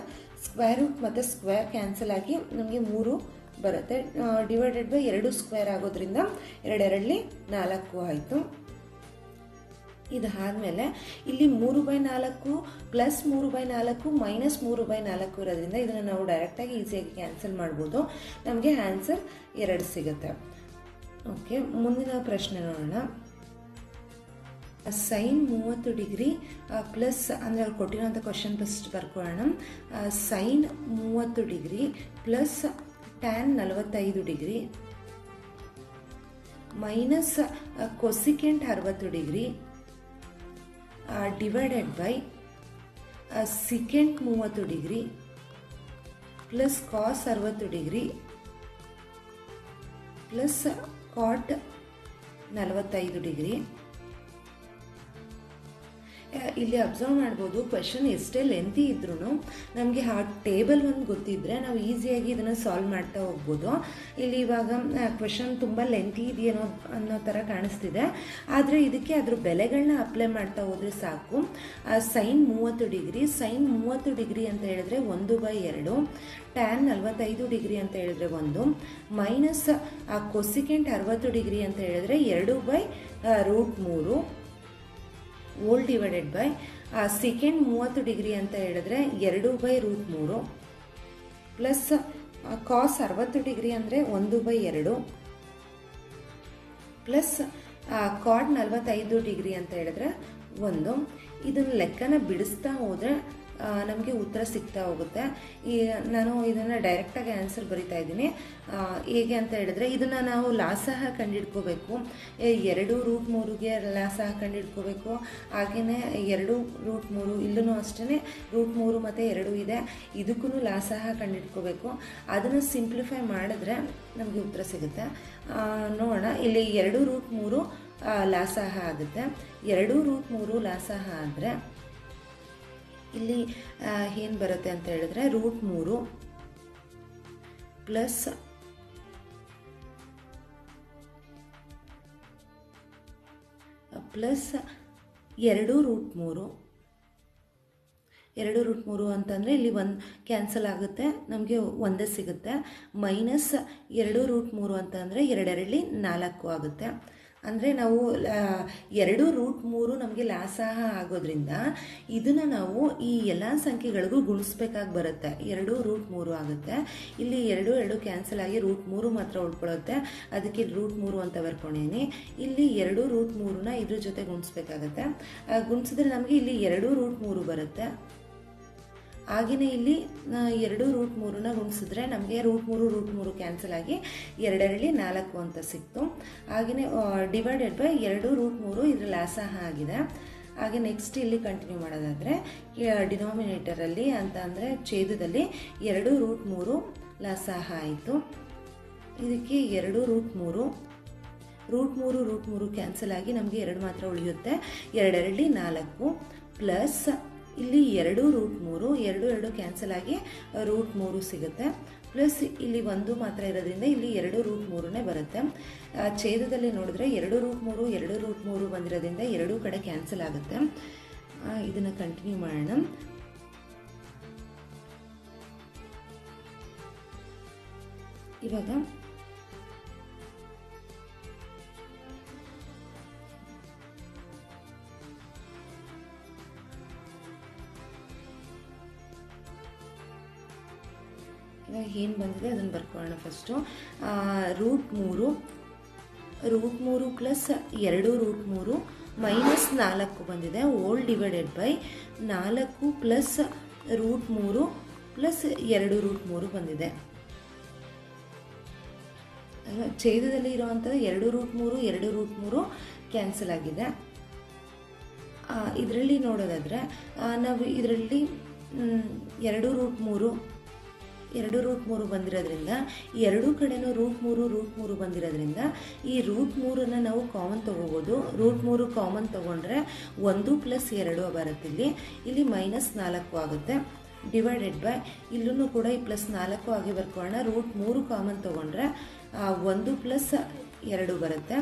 ಸ್ಕ್ವೇರ್ ರೂಟ್ ಮತ್ತು ಸ್ಕ್ವೇರ್ ಕ್ಯಾನ್ಸಲ್ ಆಗಿ ನಮಗೆ 3 ಬರುತ್ತೆ. ಡಿವೈಡೆಡ್ ಬೈ 2 ಸ್ಕ್ವೇರ್ ಆಗೋದ್ರಿಂದ 2 4 ಆಯಿತು. ಇದಾದಮೇಲೆ ಇಲ್ಲಿ 3/4 ಪ್ಲಸ್ 3/4 ಮೈನಸ್ 3/4 ಇರೋದ್ರಿಂದ ಇದನ್ನು ನಾವು ಡೈರೆಕ್ಟಾಗಿ ಈಸಿಯಾಗಿ ಕ್ಯಾನ್ಸಲ್ ಮಾಡ್ಬೋದು. ನಮಗೆ ಆನ್ಸರ್ 2 ಸಿಗುತ್ತೆ. ಓಕೆ, ಮುಂದಿನ ಪ್ರಶ್ನೆ ನೋಡೋಣ. ಸೈನ್ 30 ಡಿಗ್ರಿ ಪ್ಲಸ್ ಅಂದರೆ ಅವ್ರು ಕೊಟ್ಟಿರೋಂಥ ಕ್ವಶನ್ ಫಸ್ಟ್ ಬರ್ಕೊಳ್ಳೋಣ. Sine 30 degree plus tan 45 degree minus cosecant 60 degree divided by secant 30 degree plus cos 60 degree plus cot 45 degree. ಇಲ್ಲಿ ಅಬ್ಸರ್ವ್ ಮಾಡ್ಬೋದು, ಕ್ವೆಶನ್ ಎಷ್ಟೇ ಲೆಂತಿ ಇದ್ರೂ ನಮಗೆ ಆ ಟೇಬಲ್ ಒಂದು ಗೊತ್ತಿದ್ದರೆ ನಾವು ಈಸಿಯಾಗಿ ಇದನ್ನು ಸಾಲ್ವ್ ಮಾಡ್ತಾ ಹೋಗ್ಬೋದು. ಇಲ್ಲಿ ಇವಾಗ ಕ್ವೆಶನ್ ತುಂಬ ಲೆಂತಿ ಇದೆಯೇನೋ ಅನ್ನೋ ಥರ ಕಾಣಿಸ್ತಿದೆ. ಆದರೆ ಇದಕ್ಕೆ ಅದ್ರ ಬೆಲೆಗಳನ್ನ ಅಪ್ಲೈ ಮಾಡ್ತಾ ಹೋದರೆ ಸಾಕು. ಸೈನ್ 30 ಡಿಗ್ರಿ, ಸೈನ್ 30 ಡಿಗ್ರಿ ಅಂತ ಹೇಳಿದ್ರೆ 1/2, ಟ್ಯಾನ್ 45 ಡಿಗ್ರಿ ಅಂತ ಹೇಳಿದ್ರೆ 1, ಮೈನಸ್ ಕೊಸಿಕೆಂಟ್ 60 ಡಿಗ್ರಿ ಅಂತ ಹೇಳಿದ್ರೆ 2/√3 whole divided by second 30 degree ಅಂತ ಹೇಳಿದ್ರೆ 2/√3 ಪ್ಲಸ್ ಕಾಸ್ 60 ಡಿಗ್ರಿ ಅಂದರೆ 1/2 ಪ್ಲಸ್ ಕಾಟ್ 45 ಡಿಗ್ರಿ ಅಂತ ಹೇಳಿದ್ರೆ 1. ಇದನ್ನು ಲೆಕ್ಕನ ಬಿಡಿಸ್ತಾ ಹೋದರೆ ನಮಗೆ ಉತ್ತರ ಸಿಗ್ತಾ ಹೋಗುತ್ತೆ. ನಾನು ಇದನ್ನು ಡೈರೆಕ್ಟಾಗಿ ಆನ್ಸರ್ ಬರಿತಾ ಇದ್ದೀನಿ. ಹೇಗೆ ಅಂತ ಹೇಳಿದ್ರೆ ಇದನ್ನು ನಾವು ಲಾಸಹ ಕಂಡುಹಿಡ್ಕೋಬೇಕು. 2√3ಗೆ ಲಾಸಹ ಕಂಡುಹಿಡ್ಕೋಬೇಕು. ಹಾಗೆಯೇ 2√3 ಇಲ್ಲೂ ಅಷ್ಟೇ √3 ಮತ್ತು 2 ಇದೆ, ಇದಕ್ಕೂ ಲಾಸಹ ಕಂಡುಹಿಡ್ಕೋಬೇಕು. ಅದನ್ನು ಸಿಂಪ್ಲಿಫೈ ಮಾಡಿದ್ರೆ ನಮಗೆ ಉತ್ತರ ಸಿಗುತ್ತೆ. ನೋಡೋಣ, ಇಲ್ಲಿ 2√3 ಲಾಸಹ ಆಗುತ್ತೆ. 2√3 ಲಾಸಹ ಆದರೆ ಇಲ್ಲಿ ಏನು ಬರುತ್ತೆ ಅಂತ ಹೇಳಿದ್ರೆ √3 ಪ್ಲಸ್ ಪ್ಲಸ್ 2√3 ಅಂತಂದರೆ ಇಲ್ಲಿ 1 ಕ್ಯಾನ್ಸಲ್ ಆಗುತ್ತೆ, ನಮಗೆ 1 ಸಿಗುತ್ತೆ. ಮೈನಸ್ 2√3 ಅಂತಂದರೆ 2 4 ಆಗುತ್ತೆ. ಅಂದರೆ ನಾವು 2√3 ನಮಗೆ ಲಾಸಹ ಆಗೋದ್ರಿಂದ ಇದನ್ನು ನಾವು ಈ ಎಲ್ಲ ಸಂಖ್ಯೆಗಳಿಗೂ ಗುಣಿಸ್ಬೇಕಾಗಿ ಬರುತ್ತೆ. 2√3 ಆಗುತ್ತೆ. ಇಲ್ಲಿ 2 ಕ್ಯಾನ್ಸಲ್ ಆಗಿ √3 ಮಾತ್ರ ಉಳ್ಕೊಳ್ಳುತ್ತೆ. ಅದಕ್ಕೆ √3 ಅಂತ ಬರ್ಕೊಂಡಿದ್ದೀನಿ. ಇಲ್ಲಿ 2√3ನ ಇದ್ರ ಜೊತೆ ಗುಣಿಸ್ಬೇಕಾಗತ್ತೆ. ಗುಣಿಸಿದ್ರೆ ನಮಗೆ ಇಲ್ಲಿ 2√3 ಬರುತ್ತೆ. ಹಾಗೆಯೇ ಇಲ್ಲಿ 2√3ನ ಗುಣಿಸಿದ್ರೆ ನಮಗೆ √3 ಕ್ಯಾನ್ಸಲ್ ಆಗಿ 2 4 ಅಂತ ಸಿಕ್ತು. ಹಾಗೆಯೇ ಡಿವೈಡೆಡ್ ಬೈ 2√3 ಇದರ ಲಾಸಹ ಆಗಿದೆ. ಹಾಗೆ ನೆಕ್ಸ್ಟ್ ಇಲ್ಲಿ ಕಂಟಿನ್ಯೂ ಮಾಡೋದಾದರೆ ಡಿನಾಮಿನೇಟರಲ್ಲಿ ಅಂತ ಅಂದರೆ ಛೇದದಲ್ಲಿ 2√3 ಲಸಾಹ ಆಯಿತು. ಇದಕ್ಕೆ 2√3 √3 ಕ್ಯಾನ್ಸಲ್ ಆಗಿ ನಮಗೆ 2 ಮಾತ್ರ ಉಳಿಯುತ್ತೆ. 2 4 ಪ್ಲಸ್ ಇಲ್ಲಿ 2√3 2 ಕ್ಯಾನ್ಸಲ್ ಆಗಿ √3 ಸಿಗುತ್ತೆ. ಪ್ಲಸ್ ಇಲ್ಲಿ 1 ಮಾತ್ರ ಇರೋದ್ರಿಂದ ಇಲ್ಲಿ 2√3 ಬರುತ್ತೆ. ಛೇದದಲ್ಲಿ ನೋಡಿದ್ರೆ 2√3 ಬಂದಿರೋದ್ರಿಂದ 2 ಕಡೆ ಕ್ಯಾನ್ಸಲ್ ಆಗುತ್ತೆ. ಇದನ್ನು ಕಂಟಿನ್ಯೂ ಮಾಡೋಣ. ಇವಾಗ ಏನು ಬಂದಿದೆ ಅದನ್ನು ಬರ್ಕೊಳ್ಳೋಣ. ಫಸ್ಟು √3 ಪ್ಲಸ್ 2√3 ಮೈನಸ್ 4 ಬಂದಿದೆ. Whole divided by 4 plus √3 plus 2√3 ಬಂದಿದೆ. ಛೇದದಲ್ಲಿ ಇರುವಂಥದ್ದು 2√3 ಕ್ಯಾನ್ಸಲ್ ಆಗಿದೆ. ಇದರಲ್ಲಿ ನೋಡೋದಾದರೆ ನಾವು ಇದರಲ್ಲಿ 2√3 ಬಂದಿರೋದ್ರಿಂದ ಎರಡೂ ಕಡೆನೂ √3 ಬಂದಿರೋದ್ರಿಂದ ಈ √3 ನಾವು ಕಾಮನ್ ತೊಗೋಬೋದು. √3 ಕಾಮನ್ ತೊಗೊಂಡ್ರೆ 1 ಪ್ಲಸ್ 2 ಬರುತ್ತೆ. ಇಲ್ಲಿ ಮೈನಸ್ 4 ಆಗುತ್ತೆ. ಡಿವೈಡೆಡ್ ಬೈ ಇಲ್ಲೂ ಕೂಡ ಈ ಪ್ಲಸ್ 4 ಆಗಿ ಬರ್ಕೊಳ್ಳೋಣ. √3 ಕಾಮನ್ ತೊಗೊಂಡ್ರೆ 1 ಪ್ಲಸ್ 2 ಬರುತ್ತೆ.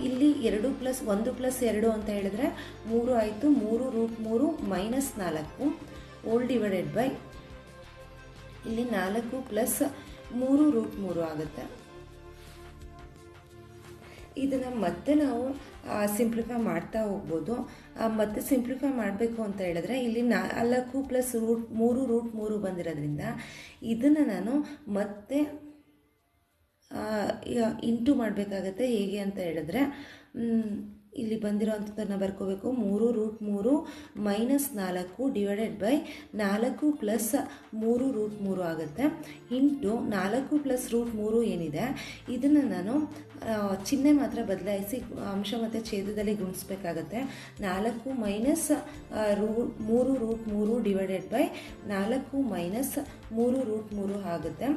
ಇಲ್ಲಿ 2 ಪ್ಲಸ್ 1 ಪ್ಲಸ್ 2 ಅಂತ ಹೇಳಿದ್ರೆ 3 ಆಯಿತು. 3√3 ಮೈನಸ್ 4 ಓಲ್ ಡಿವೈಡೆಡ್ ಬೈ ಇಲ್ಲಿ 4 ಪ್ಲಸ್ 3√3 ಆಗುತ್ತೆ. ಇದನ್ನು ಮತ್ತೆ ನಾವು ಸಿಂಪ್ಲಿಫೈ ಮಾಡ್ತಾ ಹೋಗ್ಬೋದು. ಮತ್ತೆ ಸಿಂಪ್ಲಿಫೈ ಮಾಡಬೇಕು ಅಂತ ಹೇಳಿದ್ರೆ ಇಲ್ಲಿ 4 ಪ್ಲಸ್ 3√3 ಬಂದಿರೋದ್ರಿಂದ ಇದನ್ನು ನಾನು ಮತ್ತೆ ಇಂಟು ಮಾಡಬೇಕಾಗತ್ತೆ. ಹೇಗೆ ಅಂತ ಹೇಳಿದ್ರೆ ಇಲ್ಲಿ ಬಂದಿರೋವಂಥದ್ದನ್ನು ಬರ್ಕೋಬೇಕು. 3√3 ಮೈನಸ್ 4 ಡಿವೈಡೆಡ್ ಬೈ 4 ಪ್ಲಸ್ 3√3 ಆಗುತ್ತೆ. ಇಂಟು 4 ಪ್ಲಸ್ √3 ಏನಿದೆ ಇದನ್ನು ನಾನು ಚಿಹ್ನೆ ಮಾತ್ರ ಬದಲಾಯಿಸಿ ಅಂಶ ಮತ್ತು ಛೇದದಲ್ಲಿ ಗುಣಿಸ್ಬೇಕಾಗತ್ತೆ. 4 ಮೈನಸ್ 3√3 ಡಿವೈಡೆಡ್ ಬೈ 4 ಮೈನಸ್ 3√3 ಆಗುತ್ತೆ.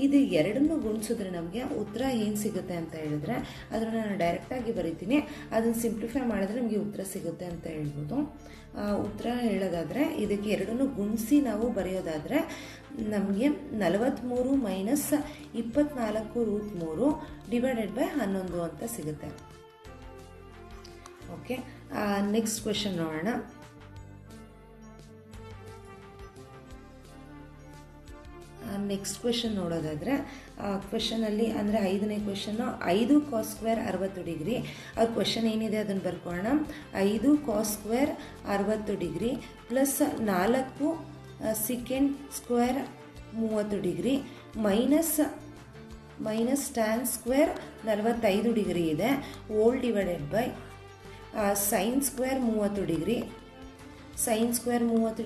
ಇದು ಎರಡನ್ನೂ ಗುಣಿಸಿದ್ರೆ ನಮಗೆ ಉತ್ತರ ಏನು ಸಿಗುತ್ತೆ ಅಂತ ಹೇಳಿದ್ರೆ ಅದನ್ನು ನಾನು ಡೈರೆಕ್ಟಾಗಿ ಬರಿತೀನಿ. ಅದನ್ನು ಸಿಂಪ್ಲಿಫೈ ಮಾಡಿದ್ರೆ ನಮಗೆ ಉತ್ತರ ಸಿಗುತ್ತೆ ಅಂತ ಹೇಳ್ಬೋದು. ಉತ್ತರ ಹೇಳೋದಾದರೆ ಇದಕ್ಕೆ ಎರಡನ್ನೂ ಗುಣಿಸಿ ನಾವು ಬರೆಯೋದಾದರೆ ನಮಗೆ 43 ಮೈನಸ್ 24√3 ಡಿವೈಡೆಡ್ ಬೈ 11 ಅಂತ ಸಿಗುತ್ತೆ. ಓಕೆ, ನೆಕ್ಸ್ಟ್ ಕ್ವೆಶನ್ ನೋಡೋಣ. ನೆಕ್ಸ್ಟ್ ಕ್ವೆಶನ್ ನೋಡೋದಾದರೆ ಕ್ವೆಶನಲ್ಲಿ ಅಂದರೆ 5ನೇ ಕ್ವೆಶನ್ನು 5 cos ಸ್ಕ್ವೇರ್ 60 ಡಿಗ್ರಿ. ಅವ್ರ ಕ್ವೆಶನ್ ಏನಿದೆ ಅದನ್ನು ಬರ್ಕೊಳ್ಳೋಣ. 5 cos square 60 degree plus 4 secant square 30 degree minus tan square 45 degree ಇದೆ. Whole divided by sin square 30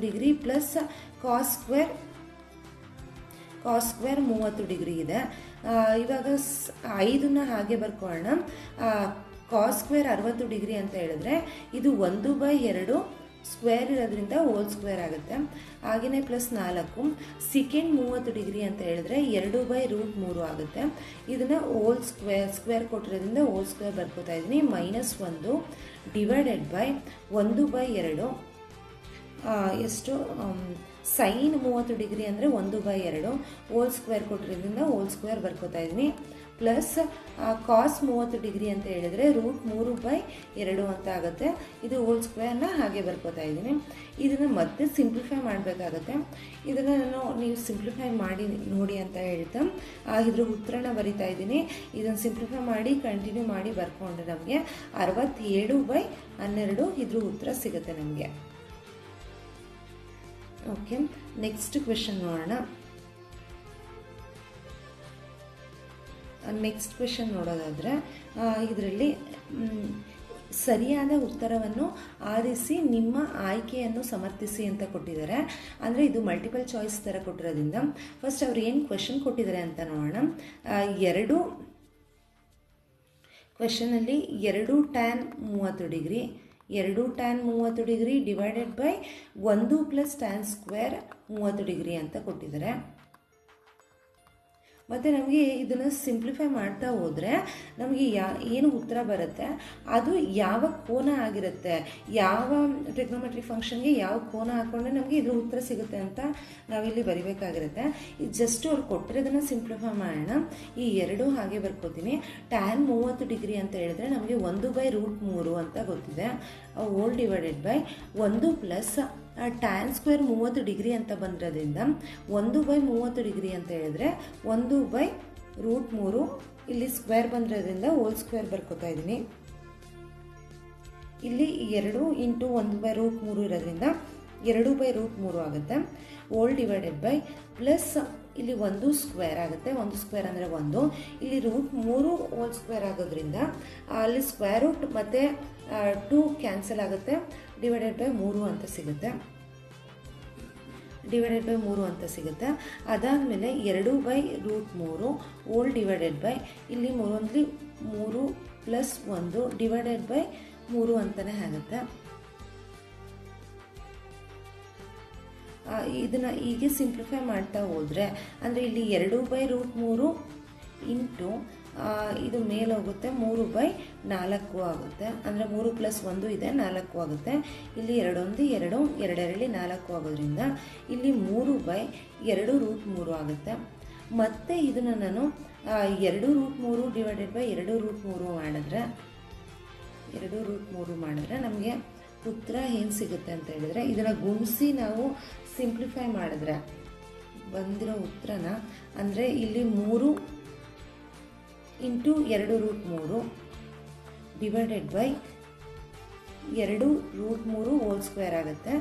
degree plus cos square 30 degree ಇದೆ. ಇವಾಗ 5ನ್ನ ಹಾಗೆ ಬರ್ಕೊಳ್ಳೋಣ. ಕಾಸ್ ಸ್ಕ್ವೇರ್ 60 ಡಿಗ್ರಿ ಅಂತ ಹೇಳಿದ್ರೆ ಇದು 1/2 ಸ್ಕ್ವೇರ್ ಇರೋದ್ರಿಂದ ಹೋಲ್ ಸ್ಕ್ವೇರ್ ಆಗುತ್ತೆ. ಹಾಗೆಯೇ ಪ್ಲಸ್ 4 ಸೆಕೆಂಡ್ 30 ಡಿಗ್ರಿ ಅಂತ ಹೇಳಿದ್ರೆ 2/√3 ಆಗುತ್ತೆ. ಇದನ್ನು ಹೋಲ್ ಸ್ಕ್ವೇರ್ ಕೊಟ್ಟಿರೋದ್ರಿಂದ ಹೋಲ್ ಸ್ಕ್ವೇರ್ ಬರ್ಕೋತಾ ಇದ್ದೀನಿ. -1 ಡಿವೈಡೆಡ್ ಬೈ 1/2 ಎಷ್ಟು ಸೈನ್ 30 ಡಿಗ್ರಿ ಅಂದರೆ 1/2 ಹೋಲ್ ಸ್ಕ್ವೇರ್ ಕೊಟ್ಟಿರೋದ್ರಿಂದ ಹೋಲ್ ಸ್ಕ್ವೇರ್ ಬರ್ಕೋತಾ ಇದ್ದೀನಿ. ಪ್ಲಸ್ ಕಾಸ್ 30 ಡಿಗ್ರಿ ಅಂತ ಹೇಳಿದರೆ √3/2 ಅಂತ ಆಗುತ್ತೆ. ಇದು ಹೋಲ್ ಸ್ಕ್ವೇರ್ನ ಹಾಗೆ ಬರ್ಕೋತಾ ಇದ್ದೀನಿ. ಇದನ್ನು ಮತ್ತೆ ಸಿಂಪ್ಲಿಫೈ ಮಾಡಬೇಕಾಗತ್ತೆ. ಇದನ್ನು ನೀವು ಸಿಂಪ್ಲಿಫೈ ಮಾಡಿ ನೋಡಿ ಅಂತ ಹೇಳ್ತಾ ಇದ್ರ ಉತ್ತರನ ಬರಿತಾ ಇದ್ದೀನಿ. ಇದನ್ನು ಸಿಂಪ್ಲಿಫೈ ಮಾಡಿ ಕಂಟಿನ್ಯೂ ಮಾಡಿ ಬರ್ಕೊಂಡ್ರೆ ನಮಗೆ 67/12 ಇದ್ರ ಉತ್ತರ ಸಿಗುತ್ತೆ ನಮಗೆ. ಓಕೆ, ನೆಕ್ಸ್ಟ್ ಕ್ವೆಶನ್ ನೋಡೋಣ. ನೆಕ್ಸ್ಟ್ ಕ್ವೆಶನ್ ನೋಡೋದಾದರೆ ಇದರಲ್ಲಿ ಸರಿಯಾದ ಉತ್ತರವನ್ನು ಆರಿಸಿ ನಿಮ್ಮ ಆಯ್ಕೆಯನ್ನು ಸಮರ್ಥಿಸಿ ಅಂತ ಕೊಟ್ಟಿದ್ದಾರೆ. ಅಂದರೆ ಇದು ಮಲ್ಟಿಪಲ್ ಚಾಯ್ಸ್ ಥರ ಕೊಟ್ಟಿರೋದ್ರಿಂದ ಫಸ್ಟ್ ಅವ್ರು ಏನು ಕ್ವೆಶನ್ ಕೊಟ್ಟಿದ್ದಾರೆ ಅಂತ ನೋಡೋಣ. ಕ್ವೆಶನಲ್ಲಿ 2 tan 30 degree 2 tan 30 degree divided by 1 plus tan square 30 degree ಅಂತ ಕೊಟ್ಟಿದ್ದಾರೆ. ಮತ್ತು ನಮಗೆ ಇದನ್ನು ಸಿಂಪ್ಲಿಫೈ ಮಾಡ್ತಾ ಹೋದರೆ ನಮಗೆ ಏನು ಉತ್ತರ ಬರುತ್ತೆ ಅದು ಯಾವ ಕೋನ ಆಗಿರುತ್ತೆ, ಯಾವ ಟ್ರಿಗ್ನೋಮೆಟ್ರಿ ಫಂಕ್ಷನ್ಗೆ ಯಾವ ಕೋನ ಹಾಕ್ಕೊಂಡ್ರೆ ನಮಗೆ ಇದ್ರ ಉತ್ತರ ಸಿಗುತ್ತೆ ಅಂತ ನಾವಿಲ್ಲಿ ಬರಿಬೇಕಾಗಿರುತ್ತೆ. ಇದು ಜಸ್ಟ್ ಅವ್ರು ಕೊಟ್ಟಿರೋದನ್ನು ಸಿಂಪ್ಲಿಫೈ ಮಾಡೋಣ. ಈ 2 ಹಾಗೆ ಬರ್ಕೋತೀನಿ. ಟ್ಯಾನ್ 30 ಡಿಗ್ರಿ ಅಂತ ಹೇಳಿದ್ರೆ ನಮಗೆ 1/√3 ಅಂತ ಗೊತ್ತಿದೆ. Whole divided by 1 plus tan square 30 degree ಅಂತ ಬಂದಿರೋದ್ರಿಂದ 1/30 ಡಿಗ್ರಿ ಅಂತ ಹೇಳಿದ್ರೆ 1/√3. ಇಲ್ಲಿ ಸ್ಕ್ವೇರ್ ಬಂದಿರೋದ್ರಿಂದ ಹೋಲ್ ಸ್ಕ್ವೇರ್ ಬರ್ಕೋತಾ ಇದ್ದೀನಿ. ಇಲ್ಲಿ 2 ಇಂಟು 1/√3 ಇರೋದ್ರಿಂದ 2/√3 ಆಗುತ್ತೆ. ಹೋಲ್ ಡಿವೈಡೆಡ್ ಬೈ ಪ್ಲಸ್ ಇಲ್ಲಿ 1 ಸ್ಕ್ವೇರ್ ಆಗುತ್ತೆ. 1 ಸ್ಕ್ವೇರ್ ಅಂದರೆ 1. ಇಲ್ಲಿ √3 ಹೋಲ್ ಸ್ಕ್ವೇರ್ ಆಗೋದ್ರಿಂದ ಅಲ್ಲಿ ಸ್ಕ್ವೇರ್ ರೂಟ್ ಮತ್ತು 2 ಕ್ಯಾನ್ಸಲ್ ಆಗುತ್ತೆ. ಡಿವೈಡೆಡ್ ಬೈ 3 ಅಂತ ಸಿಗುತ್ತೆ. ಅದಾದಮೇಲೆ 2/√3 ಹೋಲ್ ಡಿವೈಡೆಡ್ ಬೈ ಇಲ್ಲಿ 3 ಪ್ಲಸ್ 1 ಡಿವೈಡೆಡ್ ಬೈ 3 ಅಂತಲೇ ಆಗುತ್ತೆ. ಇದನ್ನು ಹೀಗೆ ಸಿಂಪ್ಲಿಫೈ ಮಾಡ್ತಾ ಹೋದರೆ ಅಂದರೆ ಇಲ್ಲಿ 2/√3 ಇಂಟು ಇದು ಮೇಲೆ ಹೋಗುತ್ತೆ 3/4 ಆಗುತ್ತೆ. ಅಂದರೆ 3 ಪ್ಲಸ್ 1 ಇದೆ 4 ಆಗುತ್ತೆ. ಇಲ್ಲಿ 2 1 2 2 4 ಆಗೋದ್ರಿಂದ ಇಲ್ಲಿ 3/2√3 ಆಗುತ್ತೆ. ಮತ್ತು ಇದನ್ನು ನಾನು 2√3 ಡಿವೈಡೆಡ್ ಬೈ 2√3 ಮಾಡಿದ್ರೆ ನಮಗೆ ಉತ್ತರ ಏನು ಸಿಗುತ್ತೆ ಅಂತ ಹೇಳಿದ್ರೆ ಇದನ್ನು ಗುಣಿಸಿ ನಾವು ಸಿಂಪ್ಲಿಫೈ ಮಾಡಿದ್ರೆ ಬಂದಿರೋ ಉತ್ತರನ ಅಂದರೆ ಇಲ್ಲಿ 3 into 2√3 divided by 2√3 whole square ಆಗುತ್ತೆ.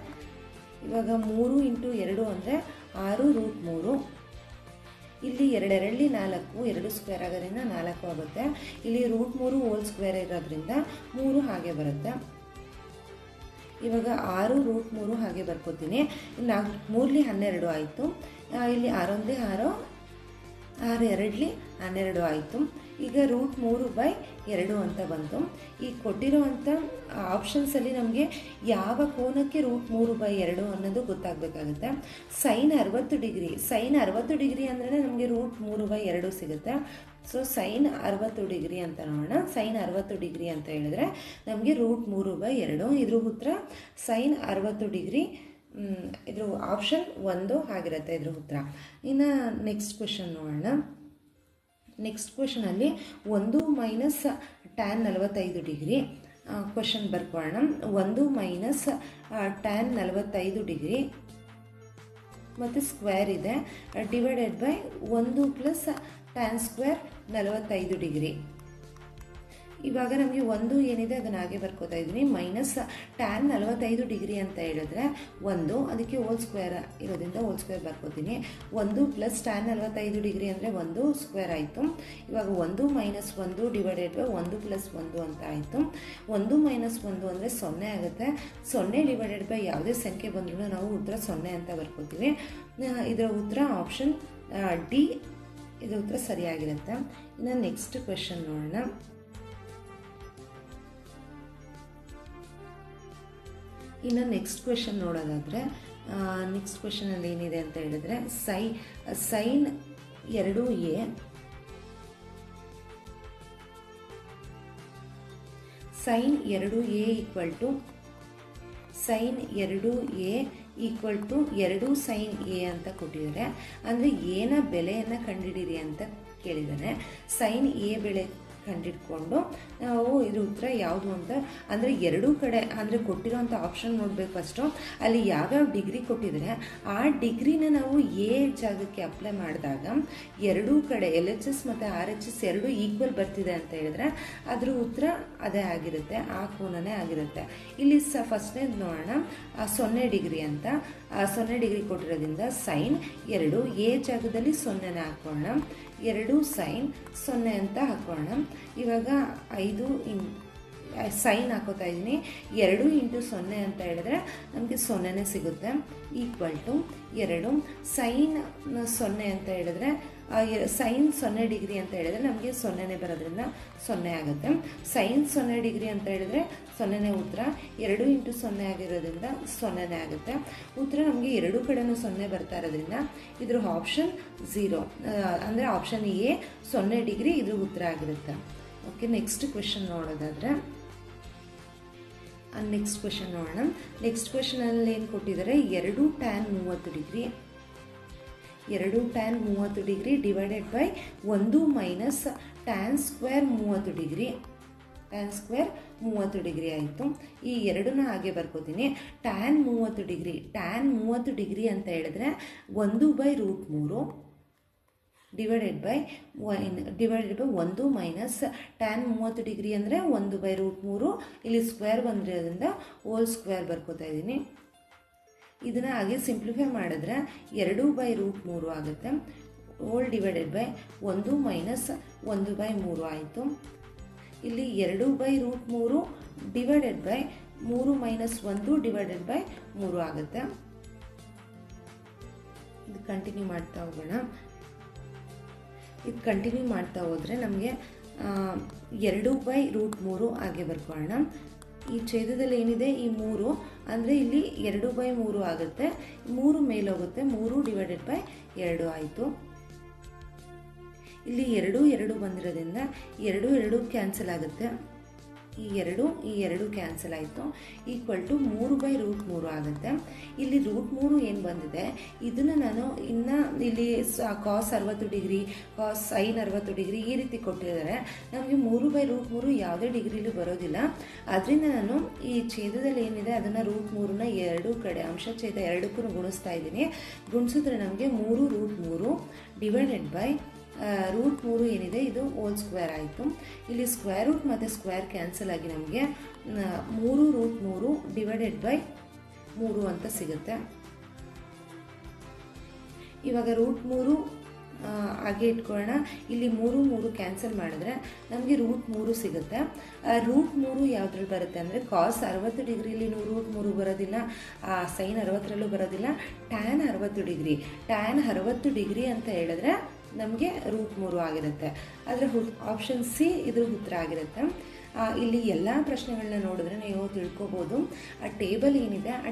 ಇವಾಗ 3 ಇಂಟು 2 ಅಂದರೆ 6√3. ಇಲ್ಲಿ 2 4 2 ಸ್ಕ್ವೇರ್ ಆಗೋದ್ರಿಂದ 4 ಆಗುತ್ತೆ. ಇಲ್ಲಿ √3 ಹೋಲ್ ಸ್ಕ್ವೇರ್ ಇರೋದ್ರಿಂದ 3 ಹಾಗೆ ಬರುತ್ತೆ. ಇವಾಗ 6√3 ಹಾಗೆ ಬರ್ಕೋತೀನಿ. 3 12 ಆಯಿತು. ಇಲ್ಲಿ 6 1 6 6 2 12 ಆಯಿತು. ಈಗ √3/2 ಅಂತ ಬಂತು. ಈ ಕೊಟ್ಟಿರುವಂಥ ಆಪ್ಷನ್ಸಲ್ಲಿ ನಮಗೆ ಯಾವ ಕೋನಕ್ಕೆ √3/2 ಅನ್ನೋದು ಗೊತ್ತಾಗಬೇಕಾಗುತ್ತೆ. ಸೈನ್ 60 ಡಿಗ್ರಿ ಅಂದರೆ ನಮಗೆ √3/2 ಸಿಗುತ್ತೆ. ಸೊ ಸೈನ್ 60 ಡಿಗ್ರಿ ಅಂತ ನೋಡೋಣ. ಸೈನ್ 60 ಡಿಗ್ರಿ ಅಂತ ಹೇಳಿದ್ರೆ ನಮಗೆ √3/2. ಇದ್ರ ಉತ್ತರ ಸೈನ್ 60 ಡಿಗ್ರಿ. ಇದ್ರ ಆಪ್ಷನ್ 1 ಆಗಿರುತ್ತೆ ಇದ್ರ ಉತ್ತರ. ಇನ್ನು ನೆಕ್ಸ್ಟ್ ಕ್ವೆಶನ್ ನೋಡೋಣ. ನೆಕ್ಸ್ಟ್ ಕ್ವೆಶನಲ್ಲಿ 1 ಮೈನಸ್ ಟ್ಯಾನ್ 45 ಡಿಗ್ರಿ ಕ್ವೆಶನ್ ಬರ್ಕೊಳ್ಳೋಣ. 1 ಮೈನಸ್ ಟ್ಯಾನ್ 45 ಡಿಗ್ರಿ ಮತ್ತು ಸ್ಕ್ವೇರ್ ಇದೆ divided by 1 plus tan square 45 degree. ಇವಾಗ ನಮಗೆ 1 ಏನಿದೆ ಅದನ್ನು ಹಾಗೆ ಬರ್ಕೋತಾ ಇದ್ದೀನಿ. ಮೈನಸ್ ಟ್ಯಾನ್ 45 ಡಿಗ್ರಿ ಅಂತ ಹೇಳಿದ್ರೆ 1 ಅದಕ್ಕೆ ಹೋಲ್ ಸ್ಕ್ವೇರ್ ಇರೋದ್ರಿಂದ ಹೋಲ್ ಸ್ಕ್ವೇರ್ ಬರ್ಕೋತೀನಿ. 1 ಪ್ಲಸ್ ಟ್ಯಾನ್ 45 ಡಿಗ್ರಿ ಅಂದರೆ 1 ಸ್ಕ್ವೇರ್ ಆಯಿತು. ಇವಾಗ 1 ಮೈನಸ್ 1 ಡಿವೈಡೆಡ್ ಬೈ 1 ಪ್ಲಸ್ 1 ಅಂತ ಆಯಿತು. 1 ಮೈನಸ್ 1 ಅಂದರೆ 0 ಆಗುತ್ತೆ. 0 ಡಿವೈಡೆಡ್ ಬೈ ಯಾವುದೇ ಸಂಖ್ಯೆ ಬಂದರೂ ನಾವು ಉತ್ತರ 0 ಅಂತ ಬರ್ಕೋತೀವಿ. ಇದರ ಉತ್ತರ ಆಪ್ಷನ್ ಡಿ ಇದರ ಉತ್ತರ ಸರಿಯಾಗಿರುತ್ತೆ. ಇನ್ನು ನೆಕ್ಸ್ಟ್ ಕ್ವೆಶನ್ ನೋಡೋಣ. ಇನ್ನು ನೆಕ್ಸ್ಟ್ ಕ್ವೆಶನ್ ನೋಡೋದಾದರೆ ನೆಕ್ಸ್ಟ್ ಕ್ವೆಶನಲ್ಲಿ ಏನಿದೆ ಅಂತ ಹೇಳಿದ್ರೆ sine 2a equal to 2 sine A ಅಂತ ಕೊಟ್ಟಿದ್ದಾರೆ. ಅಂದರೆ ಏನ ಬೆಲೆಯನ್ನು ಕಂಡುಹಿಡಿಯಿರಿ ಅಂತ ಕೇಳಿದ್ದಾರೆ. ಸೈನ್ ಎ ಬೆಲೆ ಕಂಡಿಡ್ಕೊಂಡು ನಾವು ಇದ್ರ ಉತ್ತರ ಯಾವುದು ಅಂತ ಅಂದರೆ ಎರಡೂ ಕಡೆ ಅಂದರೆ ಕೊಟ್ಟಿರೋಂಥ ಆಪ್ಷನ್ ನೋಡಬೇಕು. ಫಸ್ಟು ಅಲ್ಲಿ ಯಾವ್ಯಾವ ಡಿಗ್ರಿ ಕೊಟ್ಟಿದ್ದಾರೆ ಆ ಡಿಗ್ರಿನ ನಾವು ಎ ಜಾಗಕ್ಕೆ ಅಪ್ಲೈ ಮಾಡಿದಾಗ ಎರಡೂ ಕಡೆ LHS ಮತ್ತು RHS ಎರಡೂ ಈಕ್ವಲ್ ಬರ್ತಿದೆ ಅಂತ ಹೇಳಿದ್ರೆ ಅದ್ರ ಉತ್ತರ ಅದೇ ಆಗಿರುತ್ತೆ, ಆ ಕೋನನೇ ಆಗಿರುತ್ತೆ. ಇಲ್ಲಿ ಫಸ್ಟ್ನೇದು ನೋಡೋಣ 0 ಡಿಗ್ರಿ ಅಂತ. 0 ಡಿಗ್ರಿ ಕೊಟ್ಟಿರೋದ್ರಿಂದ ಸೈನ್ 2 ಎ ಜಾಗದಲ್ಲಿ 0ನೇ ಹಾಕೋಣ, 2 ಸೈನ್ 0 ಅಂತ ಹಾಕೋಣ. ಇವಾಗ ಸೈನ್ ಹಾಕೋತಾ ಇದ್ದೀನಿ. 2 ಇಂಟು 0 ಅಂತ ಹೇಳಿದ್ರೆ ನಮಗೆ 0ನೇ ಸಿಗುತ್ತೆ. ಈಕ್ವಲ್ ಟು 2 ಸೈನ್ 0 ಅಂತ ಹೇಳಿದ್ರೆ ಸೈನ್ 0 ಡಿಗ್ರಿ ಅಂತ ಹೇಳಿದ್ರೆ ನಮಗೆ 0ನೇ ಬರೋದ್ರಿಂದ 0 ಆಗುತ್ತೆ. ಸೈನ್ 0 ಡಿಗ್ರಿ ಅಂತ ಹೇಳಿದ್ರೆ 0ನೇ ಉತ್ತರ. 2 ಇಂಟು 0 ಆಗಿರೋದ್ರಿಂದ 0ನೇ ಆಗುತ್ತೆ. ಉತ್ತರ ನಮಗೆ ಎರಡೂ ಕಡೆನೂ 0 ಬರ್ತಾ ಇರೋದ್ರಿಂದ ಇದ್ರ ಆಪ್ಷನ್ 0 ಅಂದರೆ ಆಪ್ಷನ್ ಎ 0 ಡಿಗ್ರಿ ಇದ್ರ ಉತ್ತರ ಆಗಿರುತ್ತೆ. ಓಕೆ, ನೆಕ್ಸ್ಟ್ ಕ್ವೆಶನ್ ನೋಡೋದಾದರೆ ನೆಕ್ಸ್ಟ್ ಕ್ವೆಶನ್ ನೋಡೋಣ. ನೆಕ್ಸ್ಟ್ ಕ್ವೆಶನಲ್ಲಿ ಏನು ಕೊಟ್ಟಿದ್ದಾರೆ, 2 tan 30 degree 2 tan 30 degree divided by 1 minus tan square 30 degree. Tan square 30 degree ಆಯಿತು. ಈ ಎರಡನ್ನ ಹಾಗೆ ಬರ್ಕೋತೀನಿ. ಟ್ಯಾನ್ 30 ಡಿಗ್ರಿ ಅಂತ ಹೇಳಿದ್ರೆ 1/√3 divided by 1 minus tan 30 degree ಅಂದರೆ 1/√3. ಇಲ್ಲಿ ಸ್ಕ್ವೇರ್ ಬಂದಿರೋದ್ರಿಂದ ಹೋಲ್ ಸ್ಕ್ವೇರ್ ಬರ್ಕೋತಾ ಇದ್ದೀನಿ. ಇದನ್ನು ಹಾಗೆ ಸಿಂಪ್ಲಿಫೈ ಮಾಡಿದ್ರೆ 2/√3 ಆಗುತ್ತೆ. ಹೋಲ್ ಡಿವೈಡೆಡ್ ಬೈ 1 ಮೈನಸ್ 1/3 ಆಯಿತು. ಇಲ್ಲಿ 2/√3 divided by 3 minus 1 divided by 3 ಆಗುತ್ತೆ. ಇದು ಕಂಟಿನ್ಯೂ ಮಾಡ್ತಾ ಹೋಗೋಣ. ಇದು ಕಂಟಿನ್ಯೂ ಮಾಡ್ತಾ ಹೋದರೆ ನಮಗೆ 2/√3 ಹಾಗೆ ಬರ್ಕೊಳ್ಳೋಣ. ಈ ಛೇದದಲ್ಲಿ ಏನಿದೆ ಈ 3 ಅಂದರೆ ಇಲ್ಲಿ 2/3 ಆಗುತ್ತೆ. 3 ಮೇಲೆ ಹೋಗುತ್ತೆ. 3 ಡಿವೈಡೆಡ್ ಬೈ 2 ಆಯಿತು. ಇಲ್ಲಿ 2 ಬಂದಿರೋದ್ರಿಂದ 2 ಕ್ಯಾನ್ಸಲ್ ಆಗುತ್ತೆ. ಈ ಎರಡು ಕ್ಯಾನ್ಸಲ್ ಆಯಿತು. ಈಕ್ವಲ್ ಟು 3/√3 ಆಗುತ್ತೆ. ಇಲ್ಲಿ √3 ಏನು ಬಂದಿದೆ ಇದನ್ನು ನಾನು ಇನ್ನು ಇಲ್ಲಿ ಕಾಸ್ 60 ಡಿಗ್ರಿ ಕಾಸ್ ಸೈನ್ 60 ಡಿಗ್ರಿ ಈ ರೀತಿ ಕೊಟ್ಟಿದ್ದಾರೆ. ನಮಗೆ 3/√3 ಯಾವುದೇ ಡಿಗ್ರಿಲೂ ಬರೋದಿಲ್ಲ. ಅದರಿಂದ ನಾನು ಈ ಛೇದದಲ್ಲಿ ಏನಿದೆ ಅದನ್ನು √3ನ ಎರಡೂ ಕಡೆ ಅಂಶ ಛೇದ ಎರಡಕ್ಕೂ ಗುಣಿಸ್ತಾ ಇದ್ದೀನಿ. ಗುಣಿಸಿದ್ರೆ ನಮಗೆ 3√3 ಡಿವೈಡೆಡ್ ಬೈ √3 ಏನಿದೆ ಇದು ಹೋಲ್ ಸ್ಕ್ವೇರ್ ಆಯಿತು. ಇಲ್ಲಿ ಸ್ಕ್ವೇರ್ ರೂಟ್ ಮತ್ತು ಸ್ಕ್ವೇರ್ ಕ್ಯಾನ್ಸಲ್ ಆಗಿ ನಮಗೆ 3√3 ಡಿವೈಡೆಡ್ ಬೈ 3 ಅಂತ ಸಿಗುತ್ತೆ. ಇವಾಗ √3 ಹಾಗೆ ಇಟ್ಕೊಳ್ಳೋಣ. ಇಲ್ಲಿ 3 ಕ್ಯಾನ್ಸಲ್ ಮಾಡಿದ್ರೆ ನಮಗೆ √3 ಸಿಗುತ್ತೆ. √3 ಯಾವುದ್ರಲ್ಲಿ ಬರುತ್ತೆ ಅಂದರೆ ಕಾಸ್ 60 ಡಿಗ್ರಿಲಿ √3 ಬರೋದಿಲ್ಲ, ಸೈನ್ 60ರಲ್ಲೂ ಬರೋದಿಲ್ಲ. ಟ್ಯಾನ್ 60 ಡಿಗ್ರಿ ಅಂತ ಹೇಳಿದ್ರೆ ನಮಗೆ √3 ಆಗಿರುತ್ತೆ. ಆದರೆ ಆಪ್ಷನ್ ಸಿ ಇದ್ರ ಉತ್ತರ ಆಗಿರುತ್ತೆ. ಇಲ್ಲಿ ಎಲ್ಲ ಪ್ರಶ್ನೆಗಳನ್ನ ನೋಡಿದ್ರೆ ನೀವು ತಿಳ್ಕೊಬೋದು. ಆ ಟೇಬಲ್ ಏನಿದೆ ಆ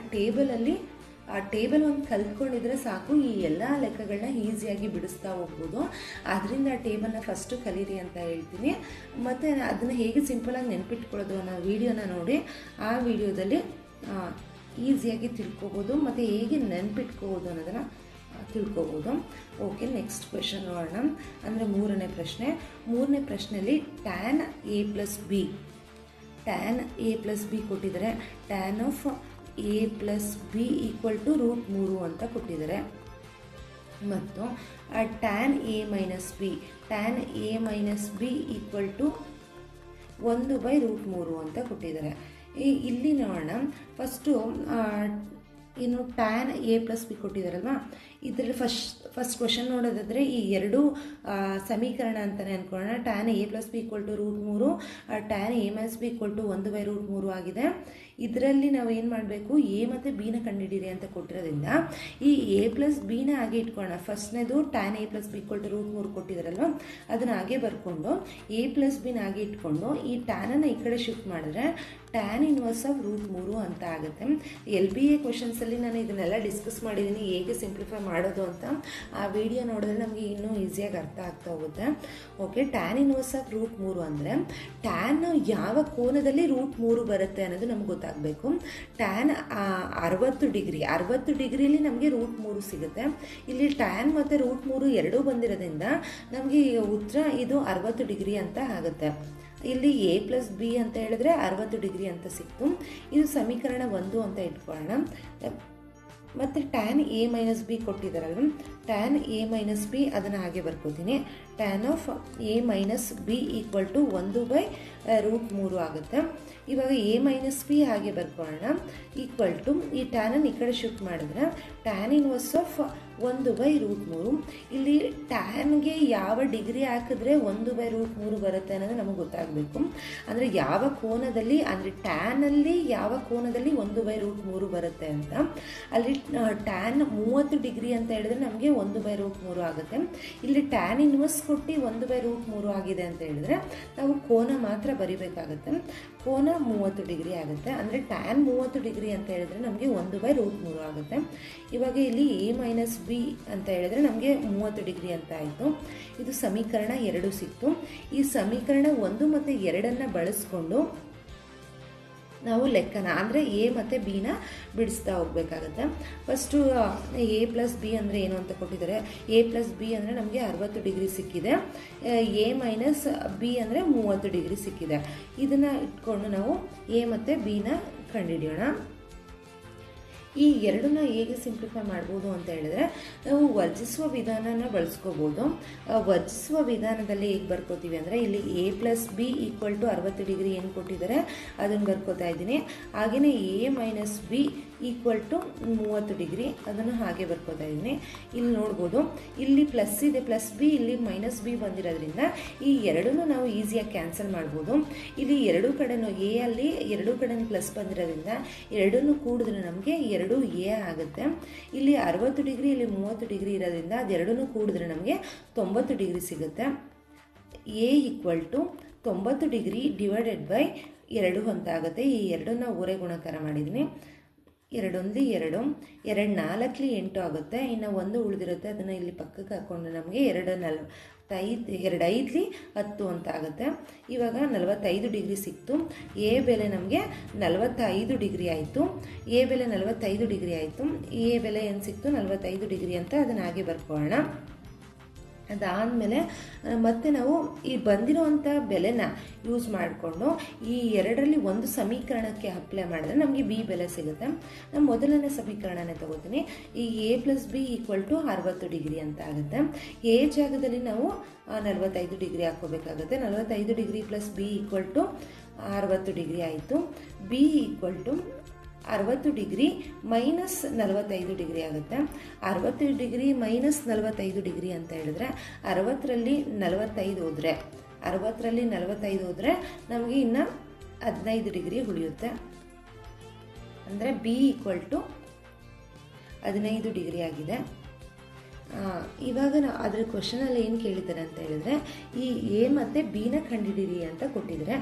ಟೇಬಲ್ ಒಂದು ಕಲ್ತ್ಕೊಂಡಿದ್ರೆ ಸಾಕು, ಈ ಎಲ್ಲ ಲೆಕ್ಕಗಳನ್ನ ಈಸಿಯಾಗಿ ಬಿಡಿಸ್ತಾ ಹೋಗ್ಬೋದು. ಆದ್ದರಿಂದ ಆ ಟೇಬಲ್ನ ಫಸ್ಟು ಕಲೀರಿ ಅಂತ ಹೇಳ್ತೀನಿ. ಮತ್ತು ಅದನ್ನು ಹೇಗೆ ಸಿಂಪಲಾಗಿ ನೆನ್ಪಿಟ್ಕೊಳ್ಳೋದು ಅನ್ನೋ ವಿಡಿಯೋನ ನೋಡಿ ಆ ವಿಡಿಯೋದಲ್ಲಿ ಈಸಿಯಾಗಿ ತಿಳ್ಕೊಬೋದು ಮತ್ತು ಹೇಗೆ ನೆನ್ಪಿಟ್ಕೋಬೋದು ಅನ್ನೋದನ್ನು ತಿಳ್ಕೊಬೋದು. ಓಕೆ, ನೆಕ್ಸ್ಟ್ ಕ್ವೆಶನ್ ನೋಡೋಣ. ಅಂದರೆ ಮೂರನೇ ಪ್ರಶ್ನೆಯಲ್ಲಿ ಟ್ಯಾನ್ a ಪ್ಲಸ್ ಬಿ ಕೊಟ್ಟಿದ್ದಾರೆ. Tan of a plus B equal to √3 ಅಂತ ಕೊಟ್ಟಿದ್ದಾರೆ. ಮತ್ತು tan a minus B equal to 1/√3 ಅಂತ ಕೊಟ್ಟಿದ್ದಾರೆ. ಇಲ್ಲಿ ನೋಡೋಣ. ಫಸ್ಟು ಇನ್ನು ಟ್ಯಾನ್ a ಪ್ಲಸ್ ಬಿ ಕೊಟ್ಟಿದ್ದಾರಲ್ವ, ಇದರಲ್ಲಿ ಫಸ್ಟ್ ಕ್ವೆಶನ್ ನೋಡೋದಾದರೆ ಈ ಎರಡು ಸಮೀಕರಣ ಅಂತಲೇ ಅಂದ್ಕೊಳ್ಳೋಣ. Tan a plus B equal to √3, tan a minus B equal to 1/√3 ಆಗಿದೆ. ಇದರಲ್ಲಿ ನಾವು ಏನು ಮಾಡಬೇಕು, ಎ ಮತ್ತು ಬಿನ ಕಂಡುಹಿಡಿಯಿರಿ ಅಂತ ಕೊಟ್ಟಿರೋದ್ರಿಂದ ಈ a ಪ್ಲಸ್ ಬಿನ ಹಾಗೆ ಇಟ್ಕೊಳ್ಳೋಣ. ಫಸ್ಟ್ನೇದು tan a plus B equal to √3 ಕೊಟ್ಟಿದ್ದಾರಲ್ವ, ಅದನ್ನು ಹಾಗೆ ಬರ್ಕೊಂಡು a ಪ್ಲಸ್ ಬಿನ ಹಾಗೆ ಇಟ್ಕೊಂಡು ಈ ಟ್ಯಾನನ್ನು ಈ ಕಡೆ ಶಿಫ್ಟ್ ಮಾಡಿದ್ರೆ ಟ್ಯಾನ್ ಇನ್ವರ್ಸ್ ಆಫ್ √3 ಅಂತ ಆಗುತ್ತೆ. LBA ಕ್ವೆಶನ್ಸಲ್ಲಿ ನಾನು ಇದನ್ನೆಲ್ಲ ಡಿಸ್ಕಸ್ ಮಾಡಿದ್ದೀನಿ ಹೇಗೆ ಸಿಂಪ್ಲಿಫೈ ಮಾಡೋದು ಅಂತ. ಆ ವಿಡಿಯೋ ನೋಡಿದ್ರೆ ನಮಗೆ ಇನ್ನೂ ಈಸಿಯಾಗಿ ಅರ್ಥ ಆಗ್ತಾ ಹೋಗುತ್ತೆ. ಓಕೆ, ಟ್ಯಾನ್ ಇನ್ವರ್ಸ್ ಆಫ್ √3 ಅಂದರೆ ಟ್ಯಾನ್ ಯಾವ ಕೋನದಲ್ಲಿ √3 ಬರುತ್ತೆ ಅನ್ನೋದು ನಮ್ಗೆ ಗೊತ್ತಾಗಬೇಕು. ಟ್ಯಾನ್ 60 ಡಿಗ್ರಿಲಿ ನಮಗೆ √3 ಸಿಗುತ್ತೆ. ಇಲ್ಲಿ ಟ್ಯಾನ್ ಮತ್ತು √3 ಎರಡೂ ಬಂದಿರೋದ್ರಿಂದ ನಮಗೆ ಉತ್ತರ ಇದು 60 ಡಿಗ್ರಿ ಅಂತ ಆಗುತ್ತೆ. ಇಲ್ಲಿ a ಪ್ಲಸ್ ಬಿ ಅಂತ ಹೇಳಿದ್ರೆ 60 ಡಿಗ್ರಿ ಅಂತ ಸಿಕ್ತು. ಇದು ಸಮೀಕರಣ 1 ಅಂತ ಇಟ್ಕೊಳ್ಳೋಣ. ಮತ್ತು ಟ್ಯಾನ್ a ಮೈನಸ್ ಬಿ ಕೊಟ್ಟಿದ್ದಾರಲ್ವ, ಟ್ಯಾನ್ a ಮೈನಸ್ ಬಿ ಅದನ್ನು ಹಾಗೆ ಬರ್ಕೋತೀನಿ. Tan of a minus B equal to 1/√3 ಆಗುತ್ತೆ. ಇವಾಗ a ಮೈನಸ್ ಬಿ ಹಾಗೆ ಬರ್ಕೊಳ್ಳೋಣ. ಈಕ್ವಲ್ ಟು ಈ ಟ್ಯಾನನ್ನು ಈ ಕಡೆ ಶಿಫ್ಟ್ ಮಾಡಿದ್ರೆ ಟ್ಯಾನ್ ಇನ್ವರ್ಸ್ ಆಫ್ 1/√3. ಇಲ್ಲಿ ಟ್ಯಾನ್ಗೆ ಯಾವ ಡಿಗ್ರಿ ಹಾಕಿದ್ರೆ 1/√3 ಬರುತ್ತೆ ಅನ್ನೋದು ನಮಗೆ ಗೊತ್ತಾಗಬೇಕು. ಅಂದರೆ ಯಾವ ಕೋನದಲ್ಲಿ, ಅಂದರೆ ಟ್ಯಾನಲ್ಲಿ ಯಾವ ಕೋನದಲ್ಲಿ 1/√3 ಬರುತ್ತೆ ಅಂತ. ಅಲ್ಲಿ ಟ್ಯಾನ್ 30 ಡಿಗ್ರಿ ಅಂತ ಹೇಳಿದ್ರೆ ನಮಗೆ 1/√3 ಆಗುತ್ತೆ. ಇಲ್ಲಿ ಟ್ಯಾನ್ ಇನ್ವರ್ಸ್ ಕೊಟ್ಟು 1/√3 ಆಗಿದೆ ಅಂತ ಹೇಳಿದ್ರೆ ನಾವು ಕೋನ ಮಾತ್ರ ಬರಿಬೇಕಾಗುತ್ತೆ. ಕೋನ 30 ಡಿಗ್ರಿ ಆಗುತ್ತೆ. ಅಂದರೆ ಟ್ಯಾನ್ 30 ಡಿಗ್ರಿ ಅಂತ ಹೇಳಿದ್ರೆ ನಮಗೆ 1/√3 ಆಗುತ್ತೆ. ಇವಾಗ ಇಲ್ಲಿ a ಮೈನಸ್ ಬಿ ಅಂತ ಹೇಳಿದ್ರೆ ನಮಗೆ 30 ಡಿಗ್ರಿ ಅಂತ ಆಯಿತು. ಇದು ಸಮೀಕರಣ 2 ಸಿಕ್ತು. ಈ ಸಮೀಕರಣ 1 ಮತ್ತು 2 ಬಳಸ್ಕೊಂಡು ನಾವು ಲೆಕ್ಕನ ಅಂದರೆ ಎ ಮತ್ತು ಬಿನ ಬಿಡಿಸ್ತಾ ಹೋಗ್ಬೇಕಾಗತ್ತೆ. ಫಸ್ಟು ಎ ಪ್ಲಸ್ ಬಿ ಅಂದರೆ ಏನು ಅಂತ ಕೊಟ್ಟಿದ್ದಾರೆ. ಎ ಪ್ಲಸ್ ಬಿ ಅಂದರೆ ನಮಗೆ 60 ಡಿಗ್ರಿ ಸಿಕ್ಕಿದೆ. ಎ ಮೈನಸ್ ಬಿ ಅಂದರೆ 30 ಡಿಗ್ರಿ ಸಿಕ್ಕಿದೆ. ಇದನ್ನು ಇಟ್ಕೊಂಡು ನಾವು ಎ ಮತ್ತು ಬಿನ ಕಂಡುಹಿಡಿಯೋಣ. ಈ ಎರಡನ್ನ ಹೇಗೆ ಸಿಂಪ್ಲಿಫೈ ಮಾಡ್ಬೋದು ಅಂತ ಹೇಳಿದ್ರೆ ನಾವು ವರ್ಜಿಸುವ ವಿಧಾನನ ಬಳಸ್ಕೋಬೋದು. ವರ್ಜಿಸುವ ವಿಧಾನದಲ್ಲಿ ಹೇಗೆ ಬರ್ಕೋತೀವಿ ಅಂದರೆ ಇಲ್ಲಿ A plus B equal to 60 degree ಏನು ಕೊಟ್ಟಿದ್ದಾರೆ ಅದನ್ನು ಬರ್ಕೋತಾ ಇದ್ದೀನಿ. ಹಾಗೆಯೇ A minus B equal to 30 degree ಅದನ್ನು ಹಾಗೆ ಬರ್ಕೋತಾ ಇದ್ದೀನಿ. ಇಲ್ಲಿ ನೋಡ್ಬೋದು ಇಲ್ಲಿ ಪ್ಲಸ್ ಇದೆ, ಪ್ಲಸ್ ಬಿ, ಇಲ್ಲಿ ಮೈನಸ್ ಬಿ ಬಂದಿರೋದ್ರಿಂದ ಈ ಎರಡನ್ನೂ ನಾವು ಈಸಿಯಾಗಿ ಕ್ಯಾನ್ಸಲ್ ಮಾಡ್ಬೋದು. ಇಲ್ಲಿ ಎರಡೂ ಕಡೆನೂ ಎ ಅಲ್ಲಿ ಎರಡೂ ಕಡೆ ಪ್ಲಸ್ ಬಂದಿರೋದ್ರಿಂದ ಎರಡನ್ನೂ ಕೂಡಿದ್ರೆ ನಮಗೆ 2 ಎ ಆಗುತ್ತೆ. ಇಲ್ಲಿ 60 ಡಿಗ್ರಿ, ಇಲ್ಲಿ 30 ಡಿಗ್ರಿ ಇರೋದ್ರಿಂದ ಅದೆರಡನ್ನೂ ಕೂಡಿದ್ರೆ ನಮಗೆ 90 ಡಿಗ್ರಿ ಸಿಗುತ್ತೆ. A equal to 90 degree divided by 2 ಅಂತ ಆಗುತ್ತೆ. ಈ ಎರಡನ್ನ ಊರೇ ಗುಣಾಕಾರ ಮಾಡಿದ್ದೀನಿ. 2 1 2, 2 4 8 ಆಗುತ್ತೆ. ಇನ್ನು 1 ಉಳಿದಿರುತ್ತೆ, ಅದನ್ನು ಇಲ್ಲಿ ಪಕ್ಕಕ್ಕೆ ಹಾಕ್ಕೊಂಡು ನಮಗೆ 2 5 10 ಅಂತ ಆಗುತ್ತೆ. ಇವಾಗ 45 ಡಿಗ್ರಿ ಸಿಕ್ತು. ಎ ಬೆಲೆ ನಮಗೆ 45 ಡಿಗ್ರಿ ಆಯಿತು. ಎ ಬೆಲೆ 45 ಡಿಗ್ರಿ ಆಯಿತು. ಎ ಬೆಲೆ ಏನು ಸಿಕ್ತು 45 ಡಿಗ್ರಿ ಅಂತ ಅದನ್ನು ಹಾಗೆ ಬರ್ಕೊಳ್ಳೋಣ. ಅದಾದಮೇಲೆ ಮತ್ತೆ ನಾವು ಈ ಬಂದಿರೋವಂಥ ಬೆಲೆನ ಯೂಸ್ ಮಾಡಿಕೊಂಡು ಈ ಎರಡರಲ್ಲಿ ಒಂದು ಸಮೀಕರಣಕ್ಕೆ ಅಪ್ಲೈ ಮಾಡಿದ್ರೆ ನಮಗೆ ಬಿ ಬೆಲೆ ಸಿಗುತ್ತೆ. ನಾನು ಮೊದಲನೇ ಸಮೀಕರಣನೇ ತಗೋತೀನಿ. ಈ A plus B equal to 60 degree ಅಂತ ಆಗುತ್ತೆ. ಎ ಜಾಗದಲ್ಲಿ ನಾವು 45 ಡಿಗ್ರಿ ಹಾಕೋಬೇಕಾಗುತ್ತೆ. 45 degree plus B equal to 60 degree ಆಯಿತು. B equal to 60 degree minus 45 degree ಆಗುತ್ತೆ. 60 ಡಿಗ್ರಿ ಮೈನಸ್ 45 ಡಿಗ್ರಿ ಅಂತ ಹೇಳಿದ್ರೆ 60ರಲ್ಲಿ 45 ಹೋದರೆ 60ರಲ್ಲಿ 45 ಹೋದರೆ ನಮಗೆ ಇನ್ನು 15 ಡಿಗ್ರಿ ಉಳಿಯುತ್ತೆ. ಅಂದರೆ ಬಿ ಈಕ್ವಲ್ ಟು 15 ಡಿಗ್ರಿ ಆಗಿದೆ. ಇವಾಗ ನಾವು ಅದರ ಕ್ವಶನಲ್ಲಿ ಏನು ಕೇಳಿದ್ದಾರೆ ಅಂತ ಹೇಳಿದರೆ ಈ ಎ ಮತ್ತು ಬಿನ ಕಂಡುಹಿಡಿಯಿರಿ ಅಂತ ಕೊಟ್ಟಿದ್ದಾರೆ.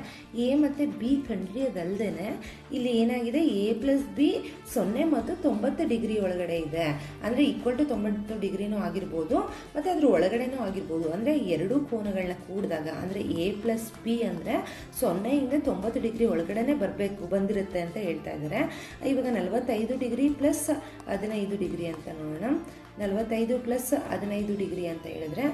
ಎ ಮತ್ತು ಬಿ ಕಂಡುಹಿಡಿಯೋದಲ್ಲದೆ ಇಲ್ಲಿ ಏನಾಗಿದೆ ಎ ಪ್ಲಸ್ ಬಿ 0 ಮತ್ತು 90 ಡಿಗ್ರಿ ಒಳಗಡೆ ಇದೆ. ಅಂದರೆ ಈಕ್ವಲ್ ಟು 90 ಡಿಗ್ರಿನೂ ಆಗಿರ್ಬೋದು ಮತ್ತು ಅದ್ರ ಒಳಗಡೆನೂ ಆಗಿರ್ಬೋದು. ಅಂದರೆ ಎರಡೂ ಕೋನಗಳನ್ನ ಕೂಡಿದಾಗ ಅಂದರೆ ಎ ಪ್ಲಸ್ ಬಿ ಅಂದರೆ 0ಇಂದ 90 ಡಿಗ್ರಿ ಒಳಗಡೆ ಬಂದಿರುತ್ತೆ ಅಂತ ಹೇಳ್ತಾ ಇದ್ದಾರೆ. ಇವಾಗ 45 ಡಿಗ್ರಿ ಪ್ಲಸ್ 15 ಡಿಗ್ರಿ ಅಂತ ನೋಡೋಣ. 45 ಪ್ಲಸ್ 15 ಡಿಗ್ರಿ ಅಂತ ಹೇಳಿದ್ರೆ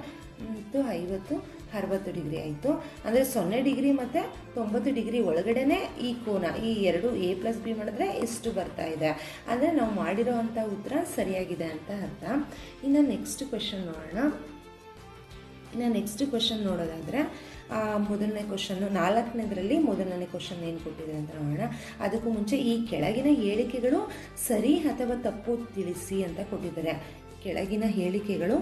50 60 ಡಿಗ್ರಿ ಆಯಿತು. ಅಂದರೆ 0 ಡಿಗ್ರಿ ಮತ್ತು 90 ಡಿಗ್ರಿ ಒಳಗಡೆ ಈ ಕೋನ ಈ ಎರಡು ಎ ಪ್ಲಸ್ ಬಿ ಮಾಡಿದ್ರೆ ಎಷ್ಟು ಬರ್ತಾ ಇದೆ. ಅಂದರೆ ನಾವು ಮಾಡಿರೋ ಅಂಥ ಉತ್ತರ ಸರಿಯಾಗಿದೆ ಅಂತ ಅರ್ಥ. ಇನ್ನು ನೆಕ್ಸ್ಟ್ ಕ್ವೆಶನ್ ನೋಡೋಣ. ನೋಡೋದಾದರೆ ಮೊದಲನೇ ಕ್ವಶನ್ನು 4ನೇದರಲ್ಲಿ ಮೊದಲನೇ ಕ್ವಶನ್ ಏನು ಕೊಟ್ಟಿದೆ ಅಂತ ನೋಡೋಣ. ಅದಕ್ಕೂ ಮುಂಚೆ ಈ ಕೆಳಗಿನ ಹೇಳಿಕೆಗಳು ಸರಿ ಅಥವಾ ತಪ್ಪು ತಿಳಿಸಿ ಅಂತ ಕೊಟ್ಟಿದ್ದಾರೆ. ಕೆಳಗಿನ ಹೇಳಿಕೆಗಳು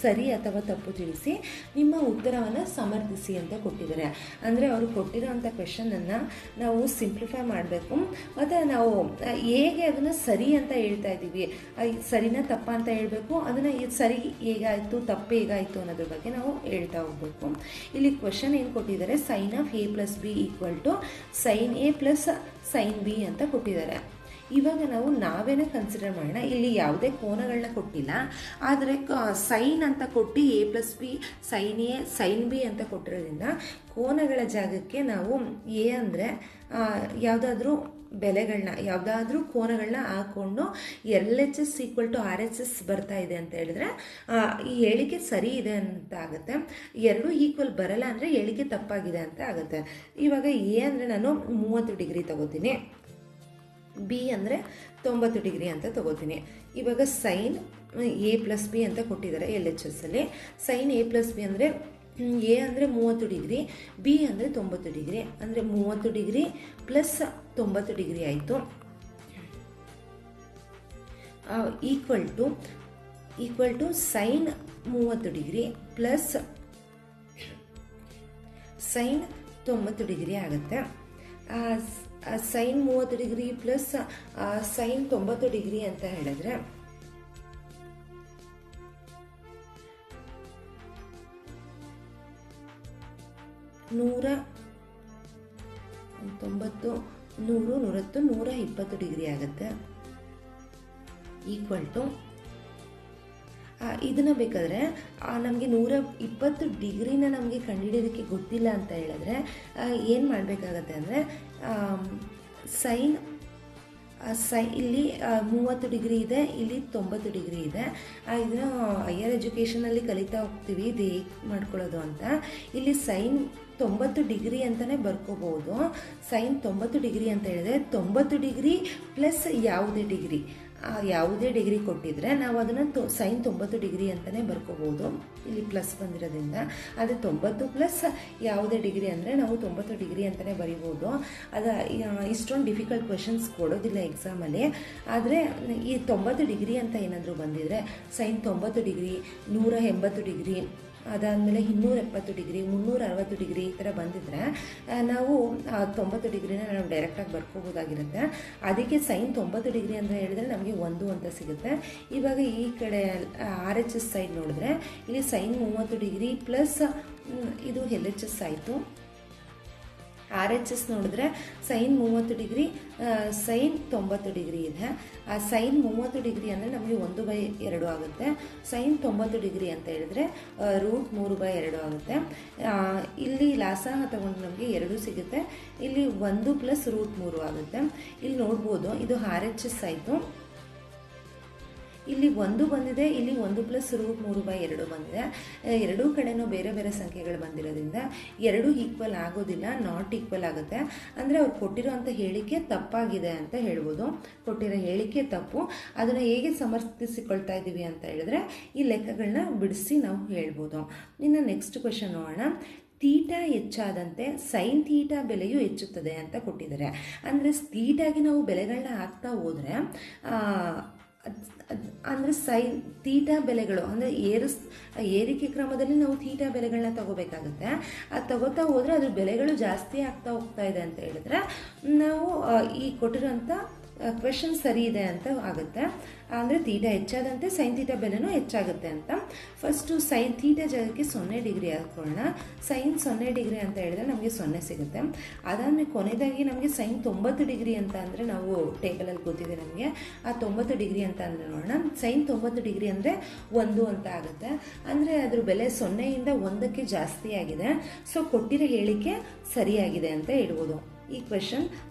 ಸರಿ ಅಥವಾ ತಪ್ಪು ತಿಳಿಸಿ ನಿಮ್ಮ ಉತ್ತರವನ್ನು ಸಮರ್ಥಿಸಿ ಅಂತ ಕೊಟ್ಟಿದ್ದಾರೆ. ಅಂದರೆ ಅವರು ಕೊಟ್ಟಿರೋಂಥ ಕ್ವೆಶನನ್ನು ನಾವು ಸಿಂಪ್ಲಿಫೈ ಮಾಡಬೇಕು ಮತ್ತು ನಾವು ಹೇಗೆ ಅದನ್ನು ಸರಿ ಅಂತ ಹೇಳ್ತಾ ಇದ್ದೀವಿ, ಸರಿನಾ ತಪ್ಪ ಅಂತ ಹೇಳಬೇಕು, ಅದನ್ನು ಸರಿ ಹೇಗಾಯಿತು ತಪ್ಪು ಹೇಗಾಯಿತು ಅನ್ನೋದ್ರ ಬಗ್ಗೆ ನಾವು ಹೇಳ್ತಾ ಹೋಗಬೇಕು. ಇಲ್ಲಿ ಕ್ವೆಶನ್ ಏನು ಕೊಟ್ಟಿದ್ದಾರೆ, sine of A plus B equal to sine A plus sine B ಅಂತ ಕೊಟ್ಟಿದ್ದಾರೆ. ಇವಾಗ ನಾವು ನಾವೇನೇ ಕನ್ಸಿಡರ್ ಮಾಡೋಣ. ಇಲ್ಲಿ ಯಾವುದೇ ಕೋನಗಳನ್ನ ಕೊಟ್ಟಿಲ್ಲ, ಆದರೆ ಸೈನ್ ಅಂತ ಕೊಟ್ಟು A plus B sine A sine B ಅಂತ ಕೊಟ್ಟಿರೋದ್ರಿಂದ ಕೋನಗಳ ಜಾಗಕ್ಕೆ ನಾವು ಎ ಅಂದರೆ ಯಾವುದಾದ್ರೂ ಕೋನಗಳನ್ನ ಹಾಕ್ಕೊಂಡು LHS ಈಕ್ವಲ್ ಟು RHS ಬರ್ತಾ ಇದೆ ಅಂತ ಹೇಳಿದ್ರೆ ಈ ಹೇಳಿಕೆ ಸರಿ ಇದೆ ಅಂತ ಆಗುತ್ತೆ. ಎರಡೂ ಈಕ್ವಲ್ ಬರಲ್ಲ ಅಂದರೆ ಹೇಳಿಕೆ ತಪ್ಪಾಗಿದೆ ಅಂತ ಆಗುತ್ತೆ. ಇವಾಗ ಎ ಅಂದರೆ ನಾನು 30 ಡಿಗ್ರಿ ತಗೋತೀನಿ, ಬಿ ಅಂದರೆ 90 ಡಿಗ್ರಿ ಅಂತ ತಗೋತೀನಿ. ಇವಾಗ ಸೈನ್ ಎ ಪ್ಲಸ್ ಬಿ ಅಂತ ಕೊಟ್ಟಿದ್ದಾರೆ LHS ಅಲ್ಲಿ. ಸೈನ್ ಎ ಪ್ಲಸ್ ಬಿ ಅಂದರೆ ಎ ಅಂದರೆ 30 ಡಿಗ್ರಿ, ಬಿ ಅಂದರೆ 90 ಡಿಗ್ರಿ. ಅಂದರೆ 30 ಡಿಗ್ರಿ ಪ್ಲಸ್ 90 ಡಿಗ್ರಿ ಆಯಿತು equal to equal to sine 30 degree plus sine 90 degree ಆಗುತ್ತೆ. Sine 30 degree plus sine 90 degree ಅಂತ ಹೇಳಿದ್ರೆ 120 ಡಿಗ್ರಿ ಆಗುತ್ತೆ. ಈಕ್ವಲ್ ಟು ಇದನ್ನು ಬೇಕಾದರೆ ನಮಗೆ 120 ಡಿಗ್ರಿನ ನಮಗೆ ಕಂಡುಹಿಡಿಯೋದಕ್ಕೆ ಗೊತ್ತಿಲ್ಲ ಅಂತ ಹೇಳಿದ್ರೆ ಏನು ಮಾಡಬೇಕಾಗತ್ತೆ ಅಂದರೆ ಇಲ್ಲಿ 30 ಡಿಗ್ರಿ ಇದೆ, ಇಲ್ಲಿ 90 ಡಿಗ್ರಿ ಇದೆ. ಇದನ್ನು ಹೈಯರ್ ಎಜುಕೇಷನಲ್ಲಿ ಕಲಿತಾ ಹೋಗ್ತೀವಿ ಇದು ಹೇಗೆ ಮಾಡ್ಕೊಳ್ಳೋದು ಅಂತ. ಇಲ್ಲಿ ಸೈನ್ 90 ಡಿಗ್ರಿ ಅಂತಲೇ ಬರ್ಕೋಬೋದು. ಸೈನ್ 90 ಡಿಗ್ರಿ ಅಂತ ಹೇಳಿದ್ರೆ 90 ಡಿಗ್ರಿ ಪ್ಲಸ್ ಯಾವುದೇ ಡಿಗ್ರಿ ಕೊಟ್ಟಿದ್ರೆ ನಾವು ಅದನ್ನು ಸೈನ್ 90 ಡಿಗ್ರಿ ಅಂತಲೇ ಬರ್ಕೋಬೋದು. ಇಲ್ಲಿ ಪ್ಲಸ್ ಬಂದಿರೋದ್ರಿಂದ ಅದೇ 90 ಪ್ಲಸ್ ಯಾವುದೇ ಡಿಗ್ರಿ ಅಂದರೆ ನಾವು 90 ಡಿಗ್ರಿ ಅಂತಲೇ ಬರಿಬೋದು. ಇಷ್ಟೊಂದು ಡಿಫಿಕಲ್ಟ್ ಕ್ವೆಶನ್ಸ್ ಕೊಡೋದಿಲ್ಲ ಎಕ್ಸಾಮಲ್ಲಿ. ಆದರೆ ಈ 90 ಡಿಗ್ರಿ ಅಂತ ಏನಾದರೂ ಬಂದಿದ್ರೆ ಸೈನ್ 90 ಡಿಗ್ರಿ, 180 ಡಿಗ್ರಿ, ಅದಾದಮೇಲೆ 270 ಡಿಗ್ರಿ, 360 ಡಿಗ್ರಿ ಈ ಥರ ಬಂದಿದ್ರೆ ನಾವು 90 ಡಿಗ್ರಿನ ನಾವು ಡೈರೆಕ್ಟಾಗಿ ಬರ್ಕೋಬೋದಾಗಿರುತ್ತೆ. ಅದಕ್ಕೆ ಸೈನ್ 90 ಡಿಗ್ರಿ ಅಂತ ಹೇಳಿದ್ರೆ ನಮಗೆ 1 ಅಂತ ಸಿಗುತ್ತೆ. ಇವಾಗ ಈ ಕಡೆ RHS ಸೈಡ್ ನೋಡಿದ್ರೆ ಇಲ್ಲಿ ಸೈನ್ 30 ಡಿಗ್ರಿ ಪ್ಲಸ್ ಇದು LHS ಆಯಿತು. RHS ನೋಡಿದ್ರೆ ಸೈನ್ 30 ಡಿಗ್ರಿ ಸೈನ್ 90 ಡಿಗ್ರಿ ಇದೆ. ಆ ಸೈನ್ 30 ಡಿಗ್ರಿ ಅಂದರೆ ನಮಗೆ 1/2 ಆಗುತ್ತೆ. ಸೈನ್ 90 ಡಿಗ್ರಿ ಅಂತ ಹೇಳಿದ್ರೆ √3/2 ಆಗುತ್ತೆ. ಇಲ್ಲಿ ಲಾಸಹ ತಗೊಂಡು ನಮಗೆ 2 ಸಿಗುತ್ತೆ. ಇಲ್ಲಿ 1 ಪ್ಲಸ್ √3 ಆಗುತ್ತೆ. ಇಲ್ಲಿ ನೋಡ್ಬೋದು ಇದು RHS ಆಯಿತು. ಇಲ್ಲಿ 1 ಬಂದಿದೆ, ಇಲ್ಲಿ 1 ಪ್ಲಸ್ √3/2 ಬಂದಿದೆ. ಎರಡೂ ಕಡೆನೂ ಬೇರೆ ಬೇರೆ ಸಂಖ್ಯೆಗಳು ಬಂದಿರೋದ್ರಿಂದ 2 ಈಕ್ವಲ್ ಆಗೋದಿಲ್ಲ, ನಾಟ್ ಈಕ್ವಲ್ ಆಗುತ್ತೆ. ಅಂದರೆ ಅವ್ರು ಕೊಟ್ಟಿರೋಂಥ ಹೇಳಿಕೆ ತಪ್ಪಾಗಿದೆ ಅಂತ ಹೇಳ್ಬೋದು. ಕೊಟ್ಟಿರೋ ಹೇಳಿಕೆ ತಪ್ಪು. ಅದನ್ನು ಹೇಗೆ ಸಮರ್ಥಿಸಿಕೊಳ್ತಾ ಇದ್ದೀವಿ ಅಂತ ಹೇಳಿದ್ರೆ ಈ ಲೆಕ್ಕಗಳನ್ನ ಬಿಡಿಸಿ ನಾವು ಹೇಳ್ಬೋದು. ಇನ್ನು ನೆಕ್ಸ್ಟ್ ಕ್ವೆಶನ್ ನೋಡೋಣ. ತೀಟಾ ಹೆಚ್ಚಾದಂತೆ ಸೈನ್ ತೀಟಾ ಬೆಲೆಯು ಹೆಚ್ಚುತ್ತದೆ ಅಂತ ಕೊಟ್ಟಿದ್ದಾರೆ. ಅಂದರೆ ತೀಟಾಗೆ ನಾವು ಬೆಲೆಗಳನ್ನ ಹಾಕ್ತಾ ಹೋದರೆ ಅಂದರೆ ಸೈನ್ ತೀಟಾ ಬೆಲೆಗಳು ಅಂದರೆ ಏರಿಕೆ ಕ್ರಮದಲ್ಲಿ ನಾವು ತೀಟಾ ಬೆಲೆಗಳನ್ನ ತಗೋಬೇಕಾಗುತ್ತೆ. ಅದು ತಗೋತಾ ಹೋದರೆ ಅದ್ರ ಬೆಲೆಗಳು ಜಾಸ್ತಿ ಆಗ್ತಾ ಹೋಗ್ತಾ ಇದೆ ಅಂತ ಹೇಳಿದ್ರೆ ನಾವು ಈ ಕೊಟ್ಟಿರೋಂಥ ಕ್ವೆಶನ್ ಸರಿ ಇದೆ ಅಂತ ಆಗುತ್ತೆ. ಅಂದರೆ ತೀಟಾ ಹೆಚ್ಚಾದಂತೆ ಸೈನ್ ತೀಟಾ ಬೆಲೆನೂ ಹೆಚ್ಚಾಗುತ್ತೆ ಅಂತ. ಫಸ್ಟು ಸೈನ್ ತೀಟಾ ಜಾಗಕ್ಕೆ 0 ಡಿಗ್ರಿ ಹಾಕೊಳ್ಳೋಣ. ಸೈನ್ 0 ಡಿಗ್ರಿ ಅಂತ ಹೇಳಿದ್ರೆ ನಮಗೆ 0 ಸಿಗುತ್ತೆ. ಅದಾದಮೇಲೆ ಕೊನೆಯದಾಗಿ ನಮಗೆ ಸೈನ್ 90 ಡಿಗ್ರಿ ಅಂತ ಅಂದರೆ ನಾವು ಟೇಬಲಲ್ಲಿ ಗೊತ್ತಿದೆ ನಮಗೆ. ಆ 90 ಡಿಗ್ರಿ ಅಂತ ಅಂದರೆ ನೋಡೋಣ. ಸೈನ್ 90 ಡಿಗ್ರಿ ಅಂದರೆ 1 ಅಂತ ಆಗುತ್ತೆ. ಅಂದರೆ ಅದ್ರ ಬೆಲೆ 0ಇಂದ 1ಕ್ಕೆ ಜಾಸ್ತಿ ಆಗಿದೆ. ಸೊ ಕೊಟ್ಟಿರೋ ಹೇಳಿಕೆ ಸರಿಯಾಗಿದೆ ಅಂತ ಹೇಳ್ಬೋದು. ಈ ಕ್ವೆಶನ್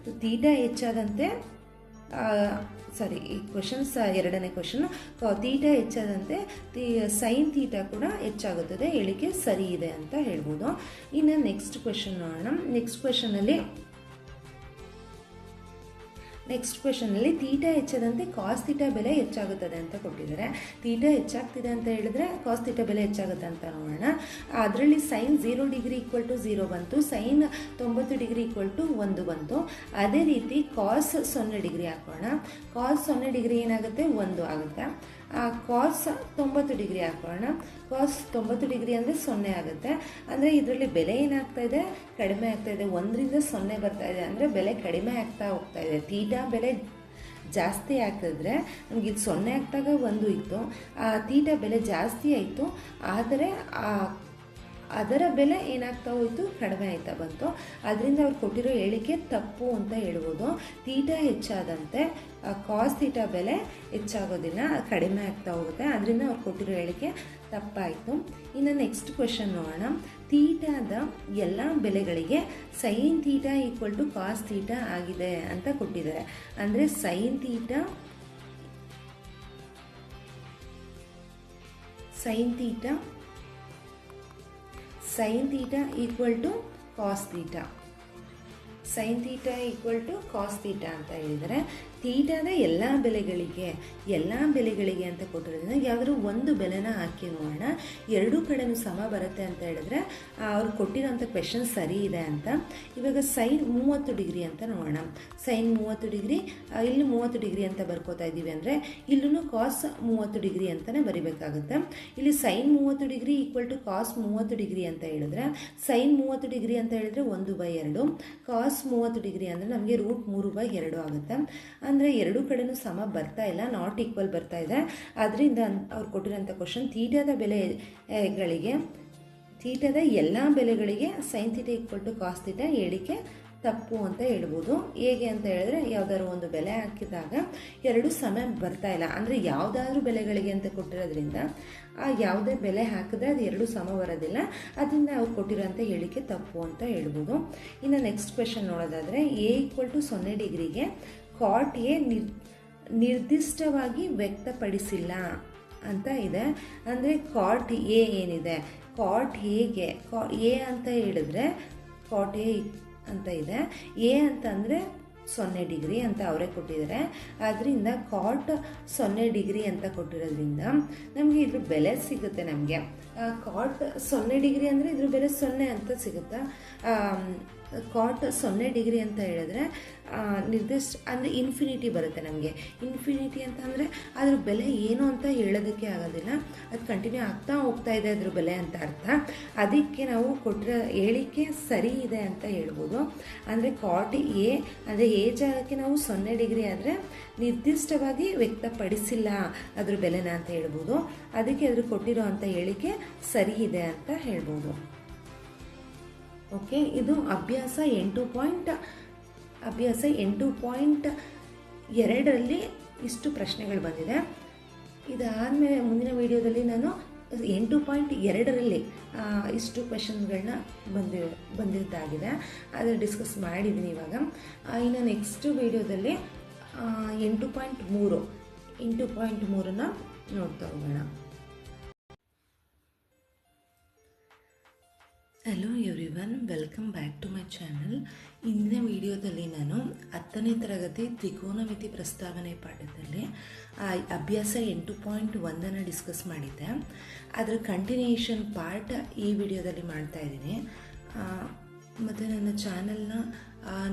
ತೀಟಾ ಹೆಚ್ಚಾದಂತೆ ಈ ಕ್ವೆಶನ್ಸ್ ಎರಡನೇ ಕ್ವೆಶನ್ ತೀಟಾ ಹೆಚ್ಚಾದಂತೆ ಸೈನ್ ತೀಟಾ ಕೂಡ ಹೆಚ್ಚಾಗುತ್ತದೆ, ಹೇಳಿಕೆ ಸರಿ ಇದೆ ಅಂತ ಹೇಳ್ಬೋದು. ಇನ್ನು ನೆಕ್ಸ್ಟ್ ಕ್ವೆಶನ್ ನೋಡೋಣ. ನೆಕ್ಸ್ಟ್ ಕ್ವೆಶನಲ್ಲಿ ತೀಟಾ ಹೆಚ್ಚಾದಂತೆ ಕಾಸ್ ತೀಟಾ ಬೆಲೆ ಹೆಚ್ಚಾಗುತ್ತದೆ ಅಂತ ಕೊಟ್ಟಿದ್ದಾರೆ. ತೀಟಾ ಹೆಚ್ಚಾಗ್ತಿದೆ ಅಂತ ಹೇಳಿದ್ರೆ ಕಾಸ್ ತೀಟಾ ಬೆಲೆ ಹೆಚ್ಚಾಗುತ್ತೆ ಅಂತ ನೋಡೋಣ. ಅದರಲ್ಲಿ ಸೈನ್ 0 ಡಿಗ್ರಿ ಈಕ್ವಲ್ ಟು 0 ಬಂತು, ಸೈನ್ 90 ಡಿಗ್ರಿ ಈಕ್ವಲ್ ಟು 1 ಬಂತು. ಅದೇ ರೀತಿ ಕಾಸ್ 0 ಡಿಗ್ರಿ ಹಾಕೋಣ. ಕಾಸ್ 0 ಡಿಗ್ರಿ ಏನಾಗುತ್ತೆ 1 ಆಗುತ್ತೆ. ಕಾಸ್ 90 ಡಿಗ್ರಿ ಹಾಕೋಣ. ಕಾಸ್ 90 ಡಿಗ್ರಿ ಅಂದರೆ 0 ಆಗುತ್ತೆ. ಅಂದರೆ ಇದರಲ್ಲಿ ಬೆಲೆ ಏನಾಗ್ತಾ ಇದೆ, ಕಡಿಮೆ ಆಗ್ತಾ ಇದೆ. 1ರಿಂದ 0 ಬರ್ತಾ ಇದೆ ಅಂದರೆ ಬೆಲೆ ಕಡಿಮೆ ಆಗ್ತಾ ಹೋಗ್ತಾ ಇದೆ. ತೀಟಾ ಬೆಲೆ ಜಾಸ್ತಿ ಆಗ್ತಿದ್ರೆ ನಮಗೆ ಇದು 0 ಆಗ್ತಾಗ 1 ಇತ್ತು, ತೀಟಾ ಬೆಲೆ ಜಾಸ್ತಿ ಆಯಿತು. ಆದರೆ ಅದರ ಬೆಲೆ ಏನಾಗ್ತಾ ಹೋಯಿತು, ಕಡಿಮೆ ಆಯ್ತಾ ಬಂತು. ಅದರಿಂದ ಅವ್ರು ಕೊಟ್ಟಿರೋ ಹೇಳಿಕೆ ತಪ್ಪು ಅಂತ ಹೇಳ್ಬೋದು. ತೀಟಾ ಹೆಚ್ಚಾದಂತೆ ಕಾಸ್ ತೀಟಾ ಬೆಲೆ ಹೆಚ್ಚಾಗೋದಿಲ್ಲ, ಕಡಿಮೆ ಆಗ್ತಾ ಹೋಗುತ್ತೆ. ಅದರಿಂದ ಅವ್ರು ಕೊಟ್ಟಿರೋ ಹೇಳಿಕೆ ತಪ್ಪಾಯಿತು. ಇನ್ನು ನೆಕ್ಸ್ಟ್ ಕ್ವೆಶನ್ ನೋಡೋಣ. ತೀಟಾದ ಎಲ್ಲ ಬೆಲೆಗಳಿಗೆ sine theta equal to cos theta ಆಗಿದೆ ಅಂತ ಕೊಟ್ಟಿದ್ದಾರೆ. ಅಂದರೆ sine theta equal to cos theta. Sine theta equal to cos theta ಅಂತ ಹೇಳಿದರೆ ಥೀಟಾದ ಎಲ್ಲ ಬೆಲೆಗಳಿಗೆ ಅಂತ ಕೊಟ್ಟಿರೋದ್ರಿಂದ ಯಾವುದಾದ್ರು ಒಂದು ಬೆಲೆನ ಹಾಕಿ ನೋಡೋಣ. ಎರಡೂ ಕಡೆನೂ ಸಮ ಬರುತ್ತೆ ಅಂತ ಹೇಳಿದ್ರೆ ಅವ್ರು ಕೊಟ್ಟಿರೋಂಥ ಕ್ವೆಶನ್ ಸರಿ ಇದೆ ಅಂತ. ಇವಾಗ ಸೈನ್ 30 ಡಿಗ್ರಿ ಅಂತ ನೋಡೋಣ. ಸೈನ್ 30 ಡಿಗ್ರಿ, ಇಲ್ಲಿ 30 ಡಿಗ್ರಿ ಅಂತ ಬರ್ಕೋತಾ ಇದ್ದೀವಿ ಅಂದರೆ ಇಲ್ಲೂ ಕಾಸ್ 30 ಡಿಗ್ರಿ ಅಂತಲೇ ಬರಿಬೇಕಾಗುತ್ತೆ. ಇಲ್ಲಿ sine 30 degree equal to cos 30 degree ಅಂತ ಹೇಳಿದ್ರೆ ಸೈನ್ 30 ಡಿಗ್ರಿ ಅಂತ ಹೇಳಿದ್ರೆ 1/2, ಕಾಸ್ 30 ಡಿಗ್ರಿ ಅಂದರೆ ನಮಗೆ √3/2 ಆಗುತ್ತೆ. ಅಂದರೆ ಎರಡೂ ಕಡೆನೂ ಸಮ ಬರ್ತಾ ಇಲ್ಲ, ನಾಟ್ ಈಕ್ವಲ್ ಬರ್ತಾ ಇದೆ. ಅದರಿಂದ ಅವ್ರು ಕೊಟ್ಟಿರೋಂಥ ಕ್ವಶನ್ ಥೀಟಾದ ಎಲ್ಲ ಬೆಲೆಗಳಿಗೆ sine theta equal to cos theta ಹೇಳಿಕೆ ತಪ್ಪು ಅಂತ ಹೇಳ್ಬೋದು. ಹೇಗೆ ಅಂತ ಹೇಳಿದ್ರೆ ಯಾವುದಾದ್ರು ಒಂದು ಬೆಲೆ ಹಾಕಿದಾಗ ಎರಡು ಸಮ ಬರ್ತಾ ಇಲ್ಲ, ಅಂದರೆ ಯಾವುದಾದ್ರೂ ಬೆಲೆಗಳಿಗೆ ಅಂತ ಕೊಟ್ಟಿರೋದ್ರಿಂದ ಆ ಯಾವುದೇ ಬೆಲೆ ಹಾಕಿದ್ರೆ ಅದು ಎರಡು ಸಮ ಬರೋದಿಲ್ಲ. ಅದರಿಂದ ಅವ್ರು ಕೊಟ್ಟಿರೋಂಥ ಹೇಳಿಕೆ ತಪ್ಪು ಅಂತ ಹೇಳ್ಬೋದು. ಇನ್ನು ನೆಕ್ಸ್ಟ್ ಕ್ವೆಶನ್ ನೋಡೋದಾದರೆ ಎ ಈಕ್ವಲ್ ಟು 0 ಡಿಗ್ರಿಗೆ ಕಾಟ್ ಎ ನಿರ್ದಿಷ್ಟವಾಗಿ ವ್ಯಕ್ತಪಡಿಸಿಲ್ಲ ಅಂತ ಇದೆ. ಅಂದರೆ ಕಾಟ್ ಎ ಏನಿದೆ, ಕಾಟ್ ಎಗೆ ಎ ಅಂತ ಹೇಳಿದ್ರೆ ಕಾಟ್ ಎ ಅಂತ ಇದೆ. ಎ ಅಂತ ಅಂದರೆ 0 ಡಿಗ್ರಿ ಅಂತ ಅವರೇ ಕೊಟ್ಟಿದ್ದಾರೆ. ಆದ್ದರಿಂದ ಕಾಟ್ 0 ಡಿಗ್ರಿ ಅಂತ ಕೊಟ್ಟಿರೋದ್ರಿಂದ ನಮಗೆ ಇದ್ರ ಬೆಲೆ ಸಿಗುತ್ತೆ. ನಮಗೆ ಕಾಟ್ 0 ಡಿಗ್ರಿ ಅಂದರೆ ಇದ್ರ ಬೆಲೆ 0 ಅಂತ ಸಿಗುತ್ತಾ. ಕಾಟ್ 0 ಡಿಗ್ರಿ ಅಂತ ಹೇಳಿದ್ರೆ ನಿರ್ದಿಷ್ಟ ಅಂದರೆ ಇನ್ಫಿನಿಟಿ ಬರುತ್ತೆ ನಮಗೆ. ಇನ್ಫಿನಿಟಿ ಅಂತ ಅಂದರೆ ಅದ್ರ ಬೆಲೆ ಏನು ಅಂತ ಹೇಳೋದಕ್ಕೆ ಆಗೋದಿಲ್ಲ, ಅದು ಕಂಟಿನ್ಯೂ ಆಗ್ತಾ ಹೋಗ್ತಾ ಇದೆ ಅದ್ರ ಬೆಲೆ ಅಂತ ಅರ್ಥ. ಅದಕ್ಕೆ ನಾವು ಕೊಟ್ಟಿರೋ ಹೇಳಿಕೆ ಸರಿ ಇದೆ ಅಂತ ಹೇಳ್ಬೋದು. ಅಂದರೆ ಕಾಟ್ ಎ ಅಂದರೆ ಎ ಜಾಗಕ್ಕೆ ನಾವು 0 ಡಿಗ್ರಿ ಆದರೆ ನಿರ್ದಿಷ್ಟವಾಗಿ ವ್ಯಕ್ತಪಡಿಸಿಲ್ಲ ಅದ್ರ ಬೆಲೆನ ಅಂತ ಹೇಳ್ಬೋದು. ಅದಕ್ಕೆ ಅದ್ರ ಕೊಟ್ಟಿರೋ ಅಂಥ ಹೇಳಿಕೆ ಸರಿ ಇದೆ ಅಂತ ಹೇಳ್ಬೋದು. ಓಕೆ, ಇದು ಅಭ್ಯಾಸ 8.2ರಲ್ಲಿ ಇಷ್ಟು ಪ್ರಶ್ನೆಗಳು ಬಂದಿದೆ. ಇದಾದಮೇಲೆ ಮುಂದಿನ ವಿಡಿಯೋದಲ್ಲಿ ನಾನು 8.2ರಲ್ಲಿ ಇಷ್ಟು ಕ್ವೆಶನ್ಗಳನ್ನ ಬಂದಿದ್ದಾಗಿದೆ, ಅದು ಡಿಸ್ಕಸ್ ಮಾಡಿದ್ದೀನಿ ಇವಾಗ. ಇನ್ನು ನೆಕ್ಸ್ಟ್ ವಿಡಿಯೋದಲ್ಲಿ 8.3ನ ನೋಡ್ತಾ ಹೋಗೋಣ. Hello everyone, welcome back to my channel. ಇಂದಿನ ವಿಡಿಯೋದಲ್ಲಿ ನಾನು 10ನೇ ತರಗತಿ ತ್ರಿಕೋನಮಿತಿ ಪ್ರಸ್ತಾವನೆ ಪಾಠದಲ್ಲಿ ಅಭ್ಯಾಸ 8.1 ಡಿಸ್ಕಸ್ ಮಾಡಿದ್ದೆ. ಅದರ ಕಂಟಿನ್ಯೂಯೇಷನ್ ಪಾರ್ಟ್ ಈ ವಿಡಿಯೋದಲ್ಲಿ ಮಾಡ್ತಾ ಇದ್ದೀನಿ. ಮತ್ತು ನನ್ನ ಚಾನಲ್ನ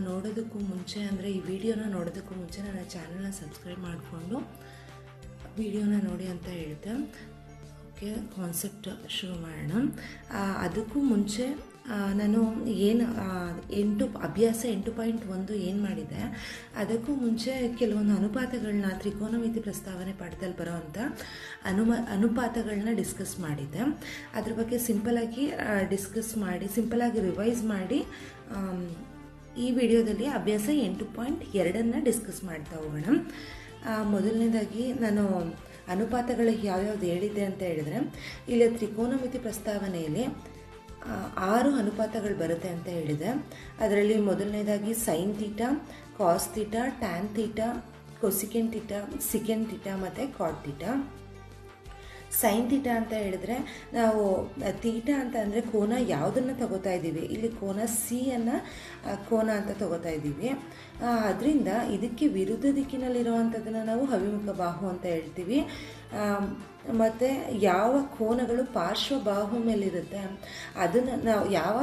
ನೋಡೋದಕ್ಕೂ ಮುಂಚೆ, ಅಂದರೆ ಈ ವಿಡಿಯೋನ ನೋಡೋದಕ್ಕೂ ಮುಂಚೆ ನನ್ನ ಚಾನಲ್ನ ಸಬ್ಸ್ಕ್ರೈಬ್ ಮಾಡಿಕೊಂಡು ವಿಡಿಯೋನ ನೋಡಿ ಅಂತ ಹೇಳ್ತೆ. ಕಾನ್ಸೆಪ್ಟ್ ಶುರು ಮಾಡೋಣ. ಅದಕ್ಕೂ ಮುಂಚೆ ನಾನು ಏನು ಅಭ್ಯಾಸ 8.1 ಏನು ಮಾಡಿದೆ, ಅದಕ್ಕೂ ಮುಂಚೆ ಕೆಲವೊಂದು ಅನುಪಾತಗಳನ್ನ ತ್ರಿಕೋನಮಿತಿ ಪ್ರಸ್ತಾವನೆ ಪಾಠದಲ್ಲಿ ಬರೋವಂಥ ಅನುಪಾತಗಳನ್ನ ಡಿಸ್ಕಸ್ ಮಾಡಿದ್ದೆ. ಅದ್ರ ಬಗ್ಗೆ ಸಿಂಪಲಾಗಿ ರಿವೈಸ್ ಮಾಡಿ ಈ ವಿಡಿಯೋದಲ್ಲಿ ಅಭ್ಯಾಸ 8.2 ಡಿಸ್ಕಸ್ ಮಾಡ್ತಾ ಹೋಗೋಣ. ಮೊದಲನೇದಾಗಿ ನಾನು ಅನುಪಾತಗಳು ಯಾವ್ಯಾವ್ದು ಹೇಳಿದೆ ಅಂತ ಹೇಳಿದ್ರೆ, ಇಲ್ಲಿ ತ್ರಿಕೋನಮಿತಿ ಪ್ರಸ್ತಾವನೆಯಲ್ಲಿ 6 ಅನುಪಾತಗಳು ಬರುತ್ತೆ ಅಂತ ಹೇಳಿದೆ. ಅದರಲ್ಲಿ ಮೊದಲನೇದಾಗಿ sine theta, cos theta, tan theta, cosecant theta, secant theta ಮತ್ತು ಕಾಟ್ ಥೀಟಾ. ಸೈನ್ ಥೀಟಾ ಅಂತ ಹೇಳಿದ್ರೆ ನಾವು ಥೀಟಾ ಅಂತ ಅಂದರೆ ಕೋನ ಯಾವುದನ್ನು ತಗೋತಾ ಇದ್ದೀವಿ, ಇಲ್ಲಿ ಕೋನ ಸಿಯನ್ನು ಕೋನ ಅಂತ ತಗೋತಾ ಇದ್ದೀವಿ. ಅದರಿಂದ ಇದಕ್ಕೆ ವಿರುದ್ಧ ದಿಕ್ಕಿನಲ್ಲಿರುವಂಥದ್ದನ್ನು ನಾವು ಅಭಿಮುಖ ಬಾಹು ಅಂತ ಹೇಳ್ತೀವಿ. ಮತ್ತು ಯಾವ ಕೋನಗಳು ಪಾರ್ಶ್ವ ಬಾಹು ಮೇಲಿರುತ್ತೆ ಅದನ್ನು ನಾವು, ಯಾವ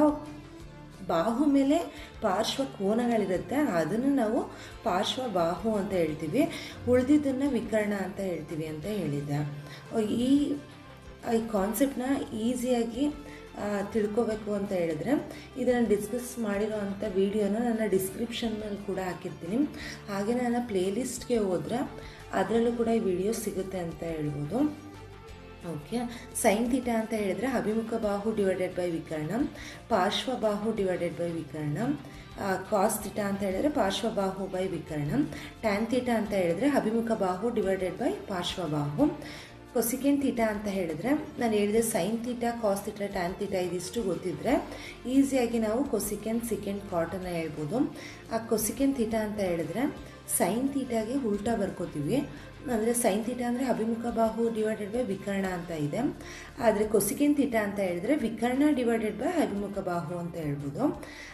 ಬಾಹು ಮೇಲೆ ಪಾರ್ಶ್ವ ಕೋನಗಳಿರುತ್ತೆ ಅದನ್ನು ನಾವು ಪಾರ್ಶ್ವ ಬಾಹು ಅಂತ ಹೇಳ್ತೀವಿ. ಉಳಿದಿದ್ದನ್ನು ವಿಕರ್ಣ ಅಂತ ಹೇಳ್ತೀವಿ ಅಂತ ಹೇಳಿದ್ದೆ. ಈ ಕಾನ್ಸೆಪ್ಟನ್ನ ಈಸಿಯಾಗಿ ತಿಳ್ಕೋಬೇಕು ಅಂತ ಹೇಳಿದ್ರೆ ಇದನ್ನು ಡಿಸ್ಕಸ್ ಮಾಡಿರೋ ಅಂಥ ವಿಡಿಯೋನ ನನ್ನ ಡಿಸ್ಕ್ರಿಪ್ಷನ್ನಲ್ಲಿ ಕೂಡ ಹಾಕಿರ್ತೀನಿ. ಹಾಗೆ ನನ್ನ ಪ್ಲೇಲಿಸ್ಟ್ಗೆ ಹೋದರೆ ಅದರಲ್ಲೂ ಕೂಡ ಈ ವಿಡಿಯೋ ಸಿಗುತ್ತೆ ಅಂತ ಹೇಳ್ಬೋದು. ಓಕೆ, ಸೈನ್ ಥೀಟಾ ಅಂತ ಹೇಳಿದರೆ ಅಭಿಮುಖ ಬಾಹು ಡಿವೈಡೆಡ್ ಬೈ ವಿಕರ್ಣ, ಪಾರ್ಶ್ವ ಬಾಹು ಡಿವೈಡೆಡ್ ಬೈ ವಿಕರ್ಣ. ಕಾಸ್ ಥೀಟಾ ಅಂತ ಹೇಳಿದರೆ ಪಾರ್ಶ್ವ ಬಾಹು ಬೈ ವಿಕರ್ಣ. ಟ್ಯಾನ್ ಥೀಟಾ ಅಂತ ಹೇಳಿದರೆ ಅಭಿಮುಖ ಬಾಹು ಡಿವೈಡೆಡ್ ಬೈ ಪಾರ್ಶ್ವ ಬಾಹು. ಕೊಸಿಕೆನ್ ಥೀಟಾ ಅಂತ ಹೇಳಿದ್ರೆ ನಾನು ಹೇಳಿದೆ sine theta, cos theta, tan theta ಇದಿಷ್ಟು ಗೊತ್ತಿದ್ರೆ ಈಸಿಯಾಗಿ ನಾವು ಕೊಸಿಕೆನ್, ಸಿಕೆಂಡ್, ಕಾಟನ್ನು ಹೇಳ್ಬೋದು. ಆ ಕೊಸಿಕೆನ್ ಥೀಟಾ ಅಂತ ಹೇಳಿದ್ರೆ ಸೈನ್ ಥೀಟಾಗೆ ಉಲ್ಟಾ ಬರ್ಕೋತೀವಿ. ಅಂದರೆ ಸೈನ್ ಥೀಟಾ ಅಂದರೆ ಅಭಿಮುಖ ಬಾಹು ಡಿವೈಡೆಡ್ ಬೈ ವಿಕರ್ಣ ಅಂತ ಇದೆ. ಆದರೆ ಕೊಸಿಕೆನ್ ಥೀಟಾ ಅಂತ ಹೇಳಿದ್ರೆ ವಿಕರ್ಣ ಡಿವೈಡೆಡ್ ಬೈ ಅಭಿಮುಖ ಬಾಹು ಅಂತ ಹೇಳ್ಬೋದು.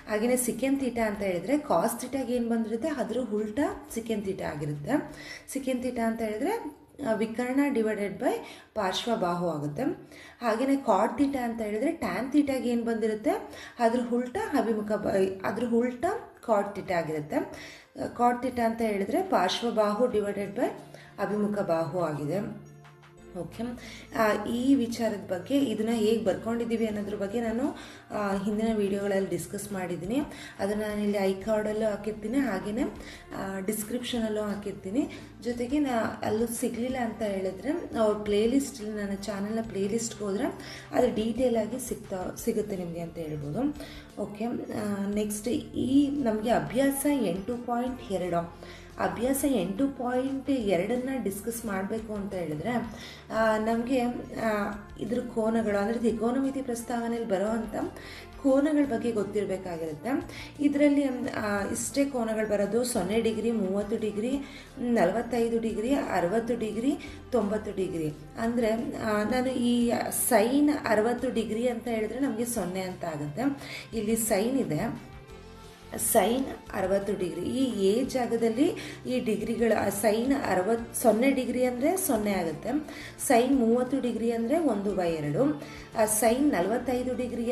ಹಾಗೆಯೇ ಸಿಕೆನ್ ಥೀಟಾ ಅಂತ ಹೇಳಿದ್ರೆ ಕಾಸ್ ಥೀಟಾಗೆ ಏನು ಬಂದಿರುತ್ತೆ ಅದ್ರ ಉಲ್ಟಾ ಸಿಕೆನ್ ಥೀಟಾ ಆಗಿರುತ್ತೆ. ಸಿಕೆನ್ ಥೀಟಾ ಅಂತ ಹೇಳಿದ್ರೆ ವಿಕರ್ಣ ಡಿವೈಡೆಡ್ ಬೈ ಪಾರ್ಶ್ವ ಬಾಹು ಆಗುತ್ತೆ. ಹಾಗೆಯೇ ಕಾಟ್ ಥೀಟಾ ಅಂತ ಹೇಳಿದ್ರೆ ಟ್ಯಾನ್ ಥೀಟಾಗೆ ಏನು ಬಂದಿರುತ್ತೆ ಅದ್ರ ಉಲ್ಟಾ ಅದ್ರ ಉಲ್ಟಾ ಕಾಟ್ ಥೀಟಾ ಆಗಿರುತ್ತೆ. ಕಾಟ್ ಥೀಟಾ ಅಂತ ಹೇಳಿದ್ರೆ ಪಾರ್ಶ್ವ ಬಾಹು ಡಿವೈಡೆಡ್ ಬೈ ಅಭಿಮುಖ ಬಾಹು ಆಗಿದೆ. ಓಕೆ, ಈ ವಿಚಾರದ ಬಗ್ಗೆ ಇದನ್ನು ಹೇಗೆ ಬರ್ಕೊಂಡಿದ್ದೀವಿ ಅನ್ನೋದ್ರ ಬಗ್ಗೆ ನಾನು ಹಿಂದಿನ ವೀಡಿಯೋಗಳಲ್ಲಿ ಡಿಸ್ಕಸ್ ಮಾಡಿದ್ದೀನಿ. ಅದನ್ನು ನಾನಿಲ್ಲಿ ಐ ಕಾರ್ಡಲ್ಲೂ ಹಾಕಿರ್ತೀನಿ, ಹಾಗೆಯೇ ಡಿಸ್ಕ್ರಿಪ್ಷನಲ್ಲೂ ಹಾಕಿರ್ತೀನಿ. ಜೊತೆಗೆ ಅಲ್ಲೂ ಸಿಗಲಿಲ್ಲ ಅಂತ ಹೇಳಿದ್ರೆ ಅವ್ರ ಪ್ಲೇಲಿಸ್ಟ್, ನನ್ನ ಚಾನಲ್ನ ಪ್ಲೇಲಿಸ್ಟ್ಗೆ ಹೋದರೆ ಅದು ಡೀಟೇಲಾಗಿ ಸಿಗುತ್ತೆ ನಿಮಗೆ ಅಂತ ಹೇಳ್ಬೋದು. ಓಕೆ, ನೆಕ್ಸ್ಟ್ ನಮಗೆ ಅಭ್ಯಾಸ 8.2 ಅಭ್ಯಾಸ 8.2 ಡಿಸ್ಕಸ್ ಮಾಡಬೇಕು ಅಂತ ಹೇಳಿದ್ರೆ ನಮಗೆ ಇದ್ರ ಕೋನಗಳು ಅಂದರೆ ತ್ರಿಕೋನಮಿತಿ ಪ್ರಸ್ತಾವನೆಯಲ್ಲಿ ಬರೋವಂಥ ಕೋನಗಳ ಬಗ್ಗೆ ಗೊತ್ತಿರಬೇಕಾಗಿರುತ್ತೆ. ಇದರಲ್ಲಿ ಇಷ್ಟೇ ಕೋನಗಳು ಬರೋದು 0 degree, 30 degree, 45 degree, 60 degree, 90 degree. ಅಂದರೆ ನಾನು ಈ ಸೈನ್ 60 ಡಿಗ್ರಿ ಅಂತ ಹೇಳಿದ್ರೆ ನಮಗೆ 0 ಅಂತ ಆಗುತ್ತೆ. ಇಲ್ಲಿ ಸೈನ್ ಇದೆ, ಸೈನ್ 60 ಡಿಗ್ರಿ. ಈ ಜಾಗದಲ್ಲಿ ಈ ಡಿಗ್ರಿಗಳ ಸೈನ್ 0 ಡಿಗ್ರಿ ಅಂದರೆ 0 ಆಗುತ್ತೆ. ಸೈನ್ 30 ಡಿಗ್ರಿ ಅಂದರೆ 1/2. Sign 45 degree